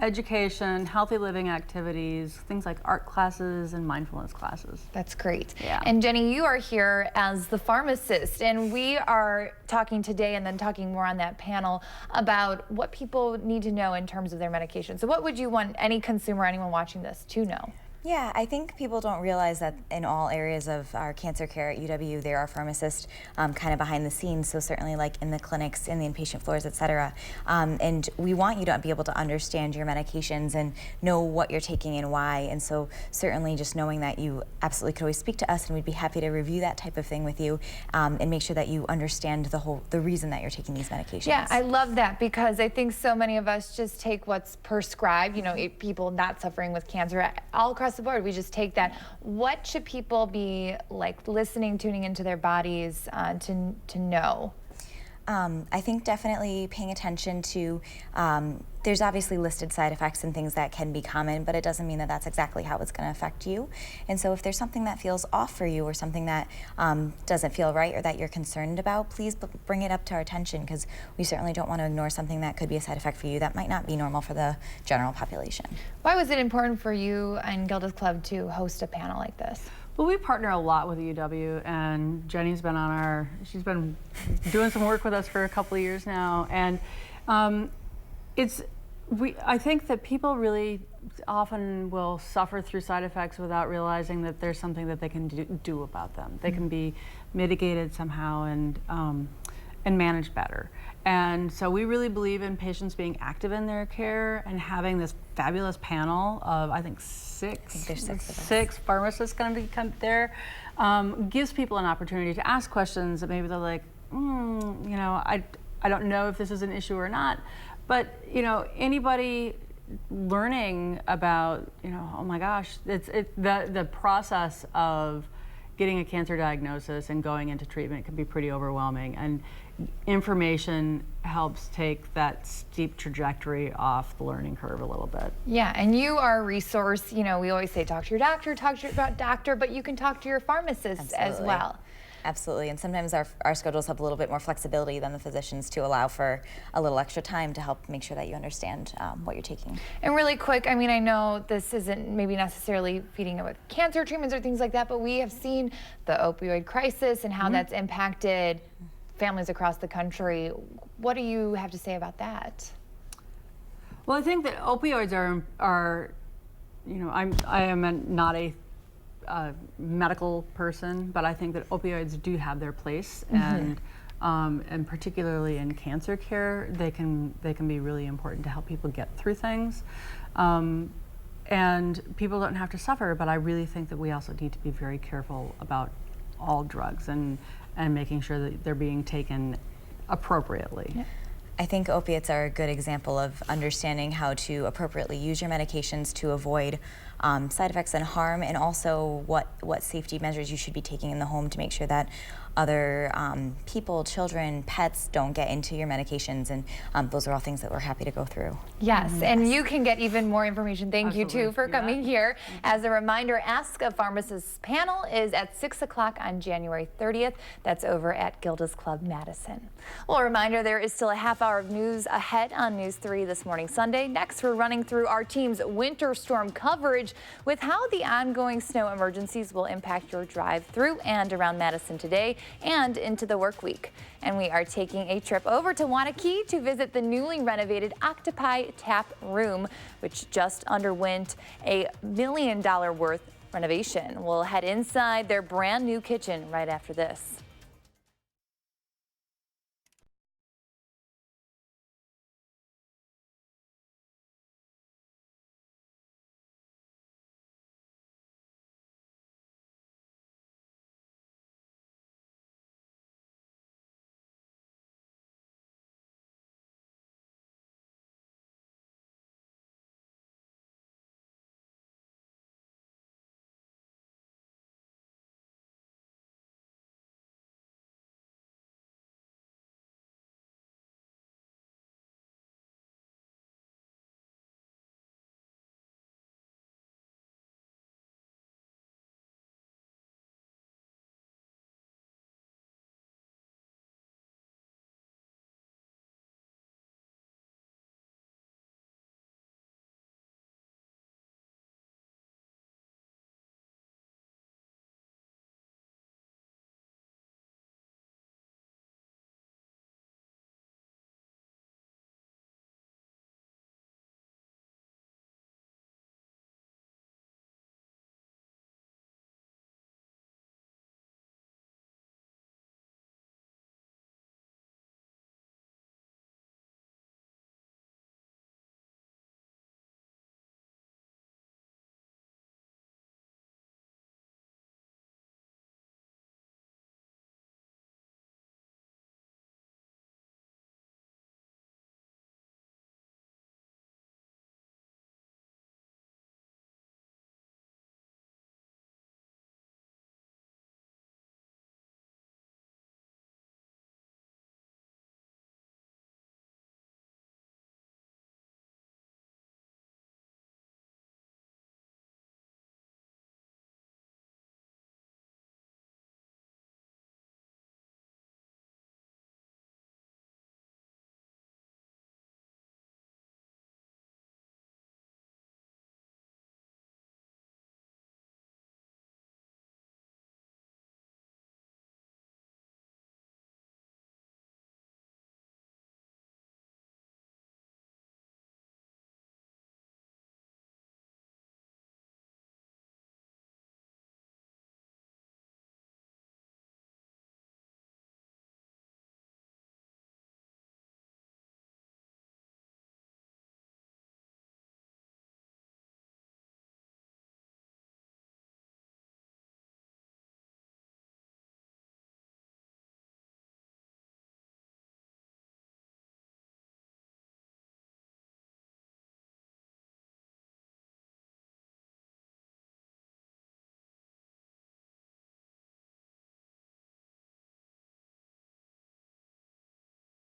education, healthy living activities, things like art classes and mindfulness classes. That's great. Yeah. And Jenny, you are here as the pharmacist, and we are talking today and then talking more on that panel about what people need to know in terms of their medication. So what would you want any consumer, anyone watching this to know? Yeah, I think people don't realize that in all areas of our cancer care at UW, there are pharmacists kind of behind the scenes, so certainly like in the clinics, in the inpatient floors, et cetera. And we want you to be able to understand your medications and know what you're taking and why. And so certainly just knowing that you absolutely could always speak to us, and we'd be happy to review that type of thing with you and make sure that you understand the reason that you're taking these medications. Yeah, I love that, because I think so many of us just take what's prescribed, you know, people not suffering with cancer all across the board. We just take that. What should people be like listening, tuning into their bodies to know? I think definitely paying attention to, there's obviously listed side effects and things that can be common, but it doesn't mean that that's exactly how it's going to affect you. And so if there's something that feels off for you or something that doesn't feel right or that you're concerned about, please bring it up to our attention, because we certainly don't want to ignore something that could be a side effect for you that might not be normal for the general population. Why was it important for you and Gilda's Club to host a panel like this? Well, we partner a lot with UW, and Jenny's been on she's been doing some work with us for a couple of years now, and I think that people really often will suffer through side effects without realizing that there's something that they can do about them. They can be mitigated somehow and managed better. And so we really believe in patients being active in their care, and having this fabulous panel of, I think, six pharmacists going to be there, gives people an opportunity to ask questions that maybe they're like, you know, I don't know if this is an issue or not. But, you know, anybody learning about, you know, oh my gosh, the process of getting a cancer diagnosis and going into treatment can be pretty overwhelming, and information helps take that steep trajectory off the learning curve a little bit. Yeah, and you are a resource. You know, we always say talk to your doctor, but you can talk to your pharmacist as well. Absolutely, and sometimes our schedules have a little bit more flexibility than the physicians to allow for a little extra time to help make sure that you understand what you're taking. And really quick, I mean, I know this isn't maybe necessarily feeding it with cancer treatments or things like that, but we have seen the opioid crisis and how that's impacted families across the country. What do you have to say about that? Well, I think that opioids are you know, I am not a medical person, but I think that opioids do have their place, and particularly in cancer care, they can be really important to help people get through things, and people don't have to suffer. But I really think that we also need to be very careful about all drugs and making sure that they're being taken appropriately. Yeah. I think opiates are a good example of understanding how to appropriately use your medications to avoid side effects and harm, and also what safety measures you should be taking in the home to make sure that other people, children, pets don't get into your medications, and those are all things that we're happy to go through. Yes, and you can get even more information. Thank you too for coming here. As a reminder, Ask a Pharmacist panel is at 6 o'clock on January 30th. That's over at Gilda's Club Madison. Well, a reminder, there is still a half hour of news ahead on News 3 this morning, Sunday. Next, we're running through our team's winter storm coverage coverage with how the ongoing snow emergencies will impact your drive through and around Madison today and into the work week. And we are taking a trip over to Wanakee to visit the newly renovated Octopi Tap Room, which just underwent a $1 million worth renovation. We'll head inside their brand new kitchen right after this.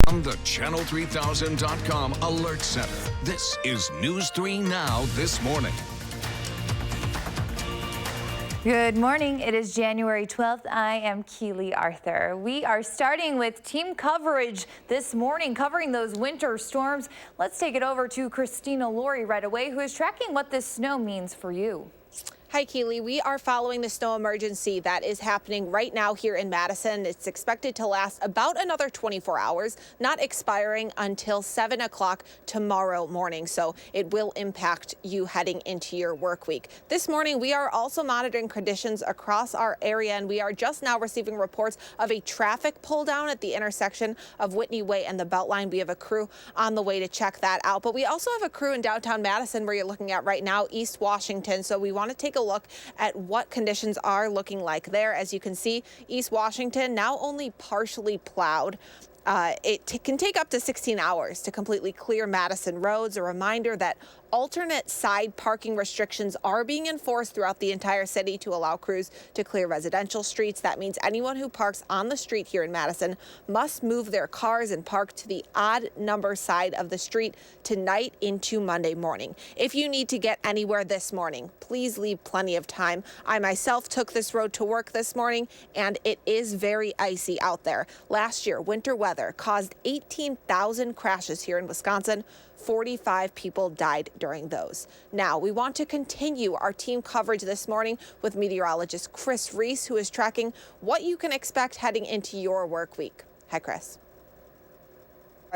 From the Channel3000.com Alert Center, this is News 3 Now This Morning. Good morning. It is January 12th. I am Keely Arthur. We are starting with team coverage this morning, covering those winter storms. Let's take it over to Christina Laurie right away, who is tracking what this snow means for you. Hi, Keely. We are following the snow emergency that is happening right now here in Madison. It's expected to last about another 24 hours, not expiring until 7 o'clock tomorrow morning. So it will impact you heading into your work week. This morning, we are also monitoring conditions across our area, and we are just now receiving reports of a traffic pull down at the intersection of Whitney Way and the Beltline. We have a crew on the way to check that out. But we also have a crew in downtown Madison where you're looking at right now, East Washington. So we want to take a look at what conditions are looking like there. As you can see, East Washington now only partially plowed. It can take up to 16 hours to completely clear Madison roads. A reminder that alternate side parking restrictions are being enforced throughout the entire city to allow crews to clear residential streets. That means anyone who parks on the street here in Madison must move their cars and park to the odd number side of the street tonight into Monday morning. If you need to get anywhere this morning, please leave plenty of time. I myself took this road to work this morning, and it is very icy out there. Last year, winter weather caused 18,000 crashes here in Wisconsin. 45 people died during those. Now, we want to continue our team coverage this morning with meteorologist Chris Reese, who is tracking what you can expect heading into your work week. Hi, Chris.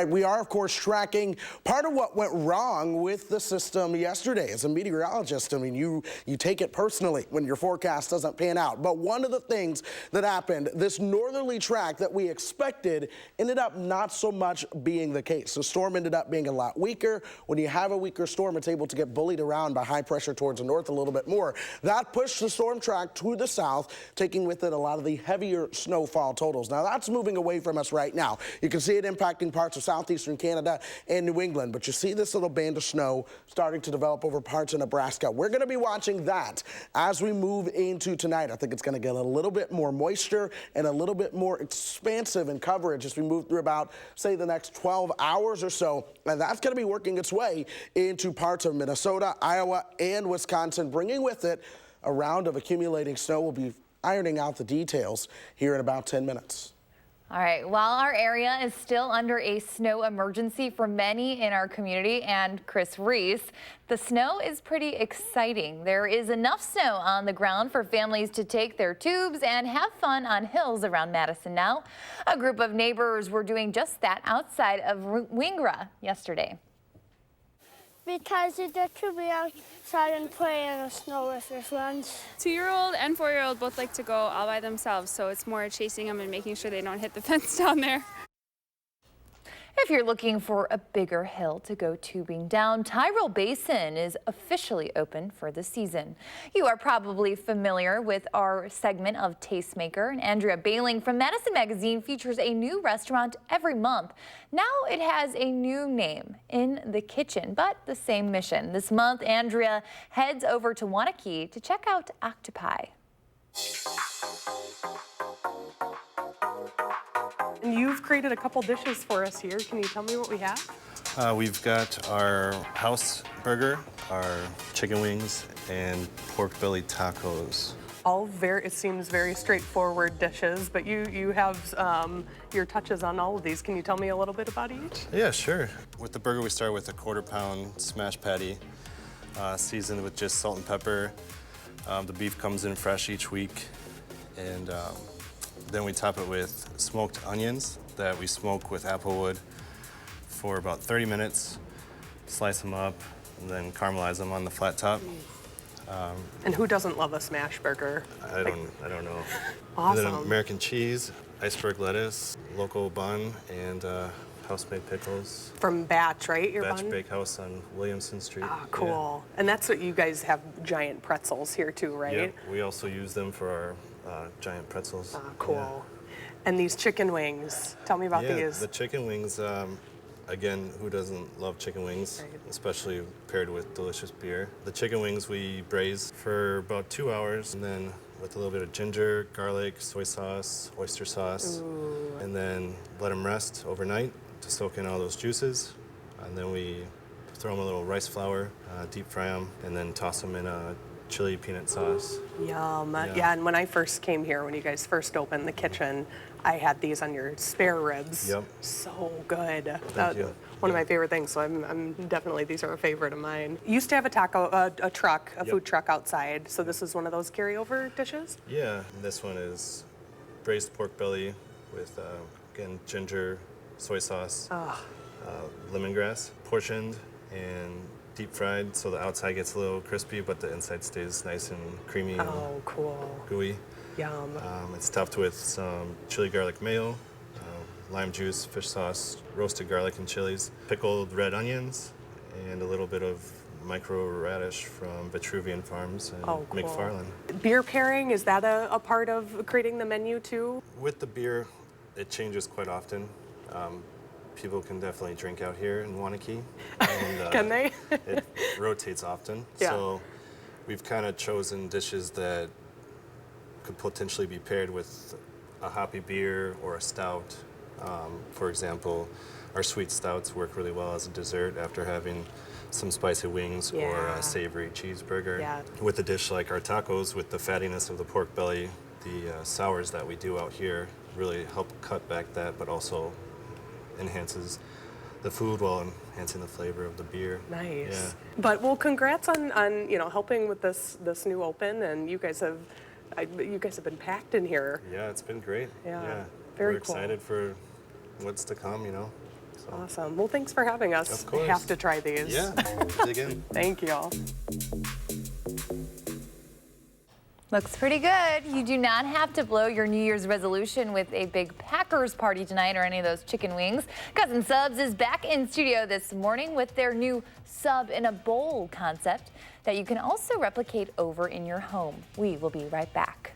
We are, of course, tracking part of what went wrong with the system yesterday. As a meteorologist, I mean, you take it personally when your forecast doesn't pan out. But one of the things that happened, this northerly track that we expected ended up not so much being the case. The storm ended up being a lot weaker. When you have a weaker storm, it's able to get bullied around by high pressure towards the north a little bit more. That pushed the storm track to the south, taking with it a lot of the heavier snowfall totals. Now, that's moving away from us right now. You can see it impacting parts of southeastern Canada and New England, but you see this little band of snow starting to develop over parts of Nebraska. We're going to be watching that as we move into tonight. I think it's going to get a little bit more moisture and a little bit more expansive in coverage as we move through about, say, the next 12 hours or so, and that's going to be working its way into parts of Minnesota, Iowa, and Wisconsin, bringing with it a round of accumulating snow. We'll be ironing out the details here in about 10 minutes. All right, while our area is still under a snow emergency for many in our community, and Chris Reese, the snow is pretty exciting. There is enough snow on the ground for families to take their tubes and have fun on hills around Madison now. A group of neighbors were doing just that outside of Wingra yesterday. Because you get to be outside and play in the snow with your friends. 2-year-old and 4-year-old both like to go all by themselves, so it's more chasing them and making sure they don't hit the fence down there. If you're looking for a bigger hill to go tubing down, Tyrrell Basin is officially open for the season. You are probably familiar with our segment of Tastemaker, and Andrea Bailing from Madison Magazine features a new restaurant every month. Now it has a new name, In the Kitchen, but the same mission. This month, Andrea heads over to Wanakee to check out octopi. And you've created a couple dishes for us here. Can you tell me what we have? We've got our house burger, our chicken wings, and pork belly tacos. All it seems very straightforward dishes, but you have your touches on all of these. Can you tell me a little bit about each? Yeah, sure. With the burger, we start with a 1/4 pound smash patty, seasoned with just salt and pepper. The beef comes in fresh each week, and then we top it with smoked onions that we smoke with applewood for about 30 minutes, slice them up, and then caramelize them on the flat top. And who doesn't love a smash burger? I don't know. Awesome. And then American cheese, iceberg lettuce, local bun, and house-made pickles. From Batch, right? Your Batch bun? Bakehouse on Williamson Street. Ah, cool. And that's what you guys have, giant pretzels here too, right? Yeah, we also use them for our giant pretzels. Ah, cool. And these chicken wings, tell me about these. The chicken wings, again, who doesn't love chicken wings, especially paired with delicious beer. The chicken wings we braise for about 2 hours, and then with a little bit of ginger, garlic, soy sauce, oyster sauce, and then let them rest overnight to soak in all those juices. And then we throw them a little rice flour, deep fry them, and then toss them in a chili peanut sauce. Yum. Yeah, and when I first came here, when you guys first opened the kitchen, I had these on your spare ribs. Yep. So good. Thank you. One of my favorite things, so I'm definitely, these are a favorite of mine. You used to have a truck, a food truck outside, so this is one of those carryover dishes? Yeah, this one is braised pork belly with, again, ginger, soy sauce, lemongrass, portioned and deep fried, so the outside gets a little crispy, but the inside stays nice and creamy and gooey. Yum. It's topped with some chili garlic mayo, lime juice, fish sauce, roasted garlic and chilies, pickled red onions, and a little bit of micro radish from Vitruvian Farms and McFarland. Beer pairing, is that a part of creating the menu too? With the beer, it changes quite often. People can definitely drink out here in Wanakee. And, can they? It rotates often. Yeah. So we've kind of chosen dishes that could potentially be paired with a hoppy beer or a stout. For example, our sweet stouts work really well as a dessert after having some spicy wings or a savory cheeseburger. Yeah. With a dish like our tacos, with the fattiness of the pork belly, the sours that we do out here really help cut back that, but also enhances the food while enhancing the flavor of the beer. Nice. Yeah. But well, congrats on helping with this new open, and you guys have been packed in here. Yeah, it's been great. Yeah. Very We're cool. excited for what's to come, So. Awesome. Well, thanks for having us. Of course. Have to try these. Yeah. Dig in. Thank you. Looks pretty good. You do not have to blow your New Year's resolution with a big Packers party tonight or any of those chicken wings. Cousin Subs is back in studio this morning with their new sub in a bowl concept that you can also replicate over in your home. We will be right back.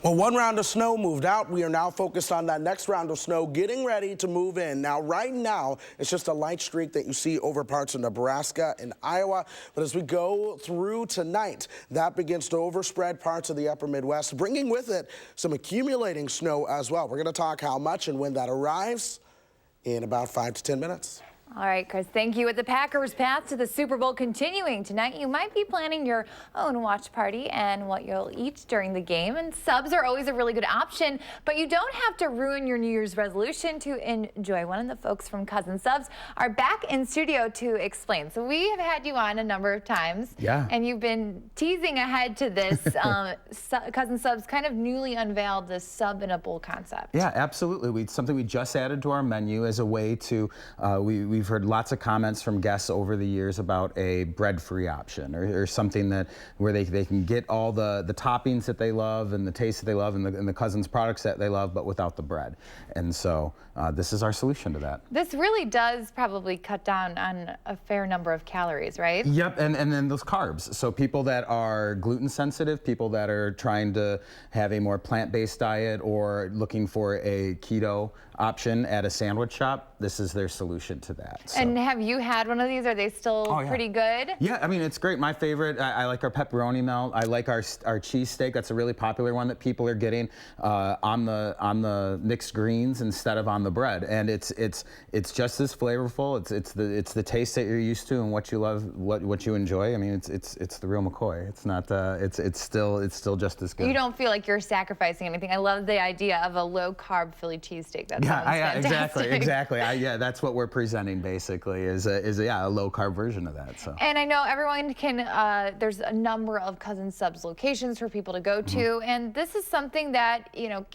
Well, one round of snow moved out. We are now focused on that next round of snow getting ready to move in. Now, right now, it's just a light streak that you see over parts of Nebraska and Iowa. But as we go through tonight, that begins to overspread parts of the upper Midwest, bringing with it some accumulating snow as well. We're going to talk how much and when that arrives in about 5 to 10 minutes. All right, Chris, thank you. With the Packers' path to the Super Bowl continuing tonight, you might be planning your own watch party and what you'll eat during the game. And subs are always a really good option, but you don't have to ruin your New Year's resolution to enjoy one. And the folks from Cousin Subs are back in studio to explain. So we have had you on a number of times. Yeah. And you've been teasing ahead to this. Cousin Subs kind of newly unveiled this sub in a bowl concept. Yeah, absolutely. Something we just added to our menu as a way to, we've we've heard lots of comments from guests over the years about a bread-free option, or something that where they can get all the toppings that they love and the taste that they love and the Cousins products that they love, but without the bread. And so this is our solution to that. This really does probably cut down on a fair number of calories, right? Yep, and then those carbs. So people that are gluten sensitive, people that are trying to have a more plant-based diet or looking for a keto option at a sandwich shop, this is their solution to that. So. And have you had one of these? Are they still pretty good? Yeah, I mean, it's great. My favorite, I like our pepperoni melt. I like our cheesesteak. That's a really popular one that people are getting on the mixed greens instead of on the bread. And it's just as flavorful. It's the taste that you're used to and what you love, what you enjoy. I mean, it's the real McCoy. It's not it's still just as good. You don't feel like you're sacrificing anything. I love the idea of a low carb Philly cheesesteak. That sounds fantastic. Exactly. Yeah, that's what we're presenting basically is a low carb version of that. So. And I know everyone can. There's a number of Cousin Subs locations for people to go to, and this is something that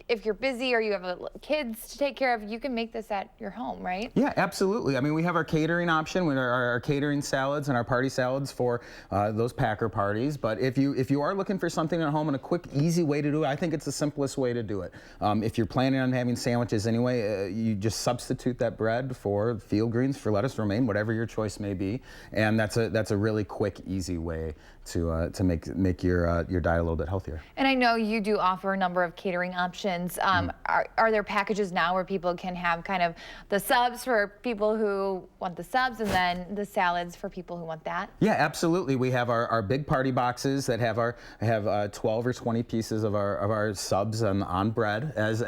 if you're busy or you have kids to take care of, you can make this at your home, right? Yeah, absolutely. I mean, we have our catering option with our catering salads and our party salads for those Packer parties. But if you are looking for something at home and a quick, easy way to do it, I think it's the simplest way to do it. If you're planning on having sandwiches anyway, you just substitute that bread for field greens, for lettuce, romaine, whatever your choice may be, and that's a really quick, easy way to make your diet a little bit healthier. And I know you do offer a number of catering options. Are there packages now where people can have kind of the subs for people who want the subs and then the salads for people who want that? Yeah, absolutely. We have our big party boxes that have 12 or 20 pieces of our subs on bread as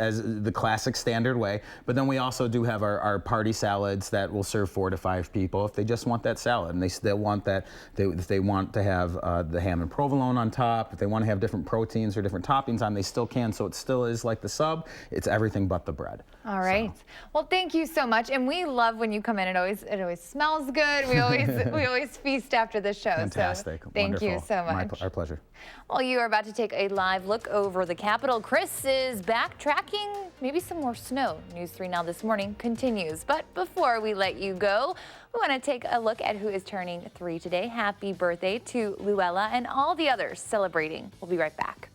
the classic standard way. But then we also do have our party salads that will serve 4 to 5 people if they just want that salad and they still want that. If they want to have the ham and provolone on top, if they want to have different proteins or different toppings on, they still can. So it still is like the sub. It's everything but the bread. All right. So. Well, thank you so much. And we love when you come in. It always smells good. We always feast after the show. Fantastic. So thank Wonderful. you so much. Our pleasure. Well, you are about to take a live look over the Capitol. Chris is backtracking maybe some more snow. News 3 Now This Morning continues. But before we let you go, we want to take a look at who is turning 3 today. Happy birthday to Luella and all the others celebrating. We'll be right back.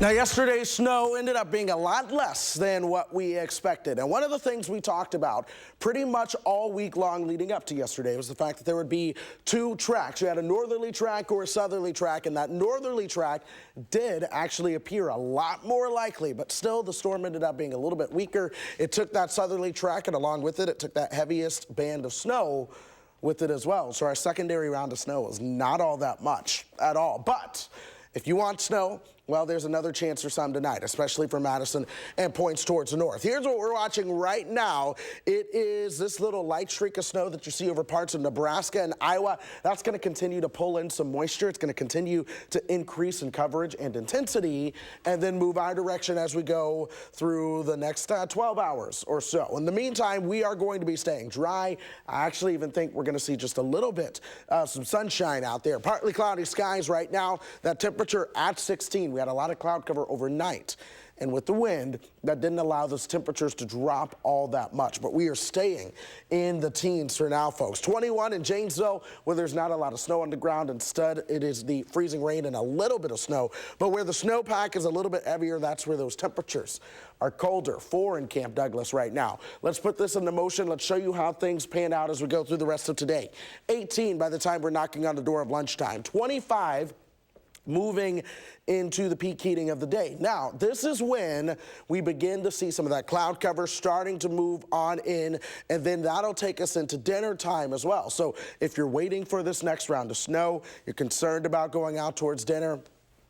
Now, yesterday's snow ended up being a lot less than what we expected. And one of the things we talked about pretty much all week long leading up to yesterday was the fact that there would be two tracks. You had a northerly track or a southerly track, and that northerly track did actually appear a lot more likely, but still the storm ended up being a little bit weaker. It took that southerly track, and along with it, it took that heaviest band of snow with it as well. So our secondary round of snow was not all that much at all. But if you want snow, well, there's another chance for some tonight, especially for Madison and points towards the north. Here's what we're watching right now. It is this little light streak of snow that you see over parts of Nebraska and Iowa. That's going to continue to pull in some moisture. It's going to continue to increase in coverage and intensity and then move our direction as we go through the next 12 hours or so. In the meantime, we are going to be staying dry. I actually even think we're going to see just a little bit of some sunshine out there. Partly cloudy skies right now. That temperature at 16. We had a lot of cloud cover overnight, and with the wind, that didn't allow those temperatures to drop all that much. But we are staying in the teens for now, folks. 21 in Janesville, where there's not a lot of snow on the ground. Instead, it is the freezing rain and a little bit of snow. But where the snowpack is a little bit heavier, that's where those temperatures are colder. 4 in Camp Douglas right now. Let's put this into motion. Let's show you how things pan out as we go through the rest of today. 18 by the time we're knocking on the door of lunchtime. 25 moving into the peak heating of the day. Now, this is when we begin to see some of that cloud cover starting to move on in, and then that'll take us into dinner time as well. So if you're waiting for this next round of snow, you're concerned about going out towards dinner,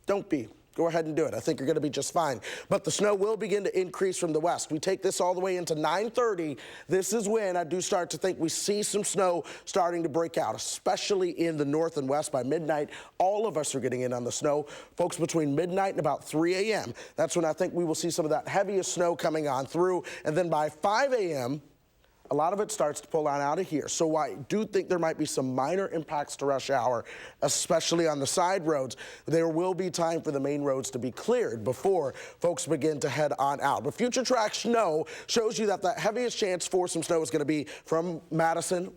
don't be. Go ahead and do it. I think you're going to be just fine. But the snow will begin to increase from the west. We take this all the way into 9:30. This is when I do start to think we see some snow starting to break out, especially in the north and west by midnight. All of us are getting in on the snow. Folks, between midnight and about 3 a.m., that's when I think we will see some of that heaviest snow coming on through. And then by 5 a.m., a lot of it starts to pull on out of here. So I do think there might be some minor impacts to rush hour, especially on the side roads. There will be time for the main roads to be cleared before folks begin to head on out. But Future Track Snow shows you that the heaviest chance for some snow is going to be from Madison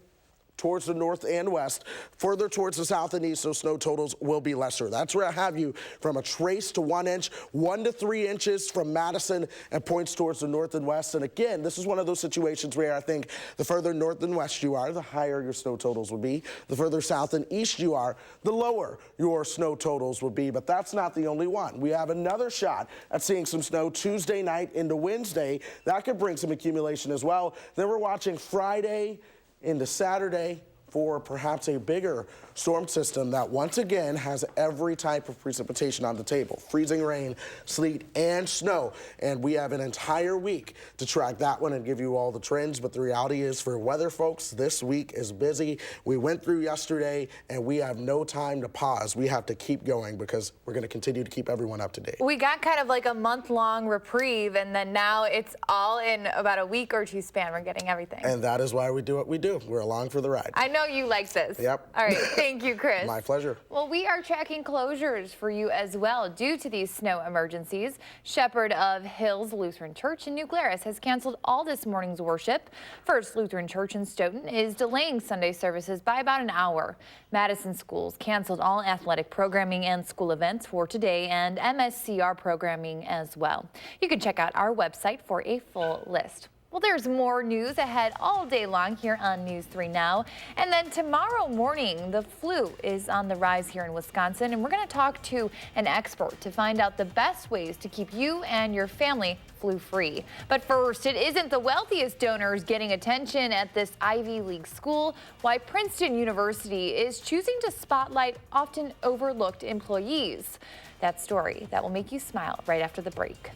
towards the north and west. Further towards the south and east, those snow totals will be lesser. That's where I have you from a trace to 1 inch, 1 to 3 inches from Madison and points towards the north and west. And again, this is one of those situations where I think the further north and west you are, the higher your snow totals will be. The further south and east you are, the lower your snow totals will be. But that's not the only one. We have another shot at seeing some snow Tuesday night into Wednesday. That could bring some accumulation as well. Then we're watching Friday into Saturday for perhaps a bigger storm system that once again has every type of precipitation on the table. Freezing rain, sleet, and snow. And we have an entire week to track that one and give you all the trends. But the reality is for weather folks, this week is busy. We went through yesterday and we have no time to pause. We have to keep going because we're going to continue to keep everyone up to date. We got kind of like a month-long reprieve, and then now it's all in about a week or two span. We're getting everything. And that is why we do what we do. We're along for the ride. I know you like this. Yep. All right. Thank you, Chris. My pleasure. Well, we are tracking closures for you as well due to these snow emergencies. Shepherd of Hills Lutheran Church in New Glarus has canceled all this morning's worship. First Lutheran Church in Stoughton is delaying Sunday services by about an hour. Madison schools canceled all athletic programming and school events for today and MSCR programming as well. You can check out our website for a full list. Well, there's more news ahead all day long here on News 3 Now. And then tomorrow morning, the flu is on the rise here in Wisconsin, and we're going to talk to an expert to find out the best ways to keep you and your family flu-free. But first, it isn't the wealthiest donors getting attention at this Ivy League school. Why Princeton University is choosing to spotlight often overlooked employees. That story that will make you smile right after the break.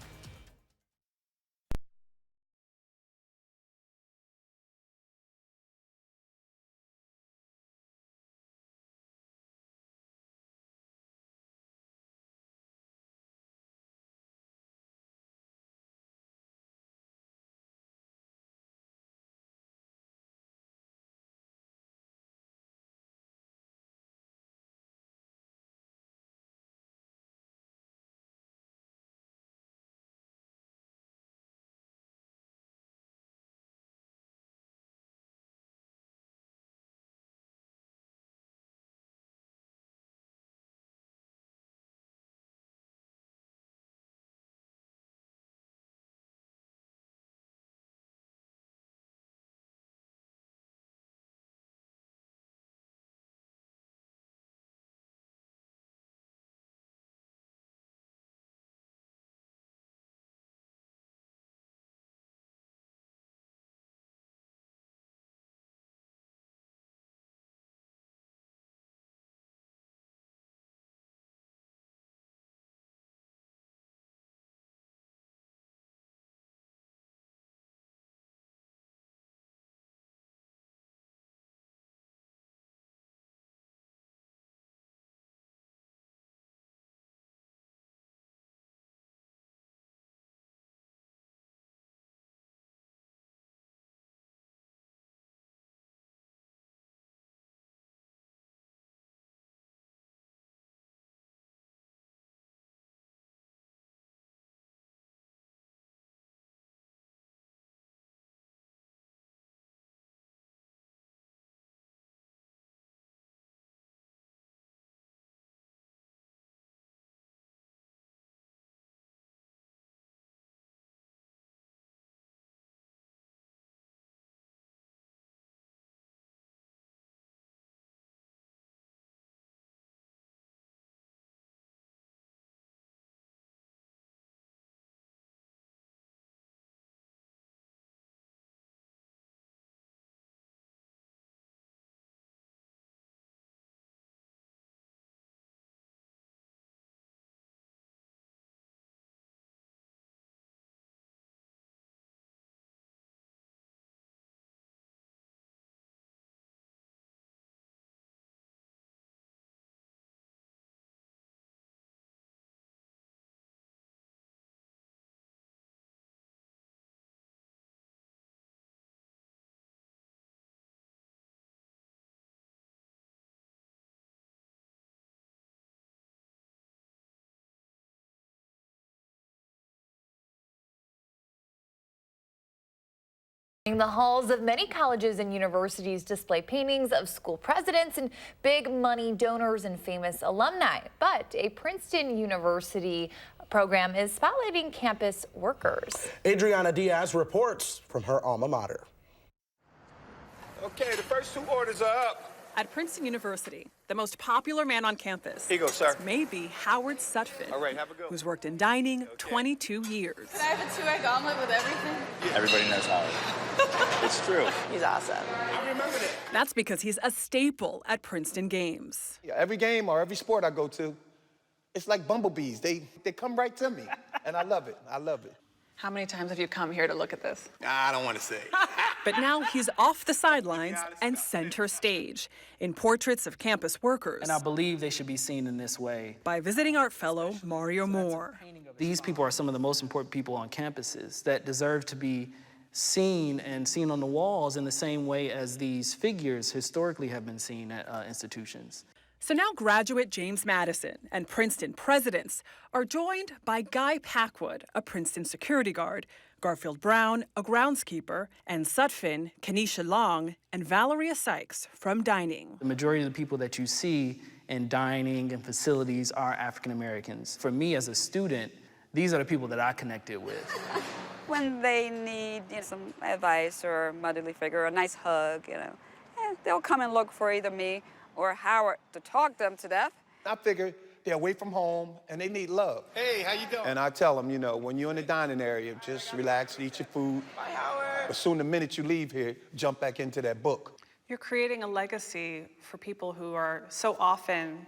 The halls of many colleges and universities display paintings of school presidents and big money donors and famous alumni. But a Princeton University program is spotlighting campus workers. Adriana Diaz reports from her alma mater. Okay, the first 2 orders are up. At Princeton University, the most popular man on campus Here you go, sir. may be Howard Sutphin, All right, have a good one. who's worked in dining 22 years. Can I have a 2-egg omelet with everything? Everybody knows Howard. It's true. He's awesome. I remember that. That's because he's a staple at Princeton games. Yeah, every game or every sport I go to, it's like bumblebees. They come right to me, and I love it. I love it. How many times have you come here to look at this? I don't want to say. But now he's off the sidelines and center stage in portraits of campus workers. And I believe they should be seen in this way. By visiting art fellow Mario Moore. These people are some of the most important people on campuses that deserve to be seen and seen on the walls in the same way as these figures historically have been seen at institutions. So now graduate James Madison and Princeton presidents are joined by Guy Packwood, a Princeton security guard, Garfield Brown, a groundskeeper, and Sutphin, Kenesha Long, and Valeria Sykes from dining. The majority of the people that you see in dining and facilities are African Americans. For me as a student, these are the people that I connected with. When they need some advice or a motherly figure, a nice hug, they'll come and look for either me or Howard to talk them to death. I figure they're away from home and they need love. Hey, how you doing? And I tell them, when you're in the dining area, just relax, eat your food. Bye, Howard. But soon the minute you leave here, jump back into that book. You're creating a legacy for people who are so often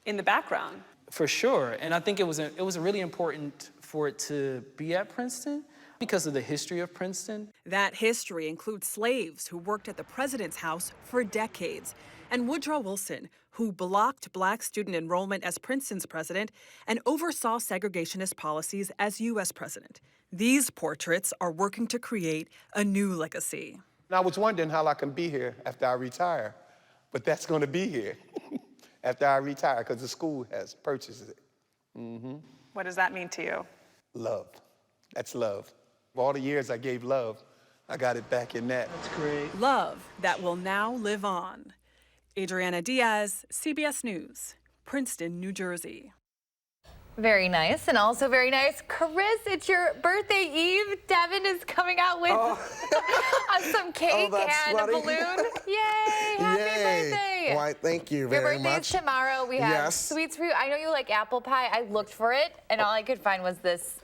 in the background. For sure, and I think it was really important for it to be at Princeton because of the history of Princeton. That history includes slaves who worked at the president's house for decades, and Woodrow Wilson, who blocked black student enrollment as Princeton's president and oversaw segregationist policies as U.S. president. These portraits are working to create a new legacy. And I was wondering how I can be here after I retire, but that's going to be here after I retire because the school has purchased it. What does that mean to you? Love. That's love. For all the years I gave love, I got it back in that. That's great. Love that will now live on. Adriana Diaz, CBS News, Princeton, New Jersey. Very nice, and also very nice. Chris, it's your birthday eve. Devin is coming out with some cake and a balloon. Yay! Happy birthday! Why, thank you very much. Your birthday is tomorrow. We have sweets for you. I know you like apple pie. I looked for it, and all I could find was this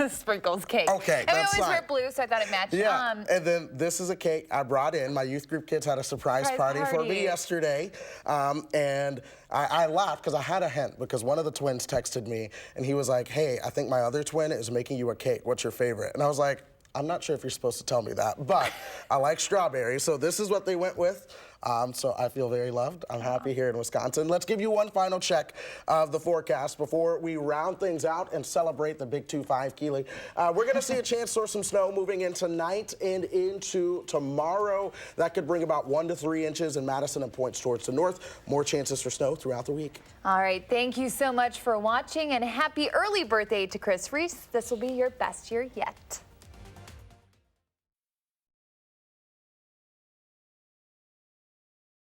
sprinkles cake. Okay, and that's we always fine. wear blue, so I thought it matched. Yeah, and then this is a cake I brought in. My youth group kids had a surprise party for me yesterday, and I laughed because I had a hint because one of the twins texted me and he was like, hey, I think my other twin is making you a cake. What's your favorite? And I was like, I'm not sure if you're supposed to tell me that, but I like strawberry. So this is what they went with. So I feel very loved. I'm happy here in Wisconsin. Let's give you one final check of the forecast before we round things out and celebrate the Big 2-5 Keeley. We're going to see a chance for some snow moving in tonight and into tomorrow. That could bring about 1 to 3 inches in Madison and points towards the north. More chances for snow throughout the week. All right, thank you so much for watching, and happy early birthday to Chris Reese. This will be your best year yet.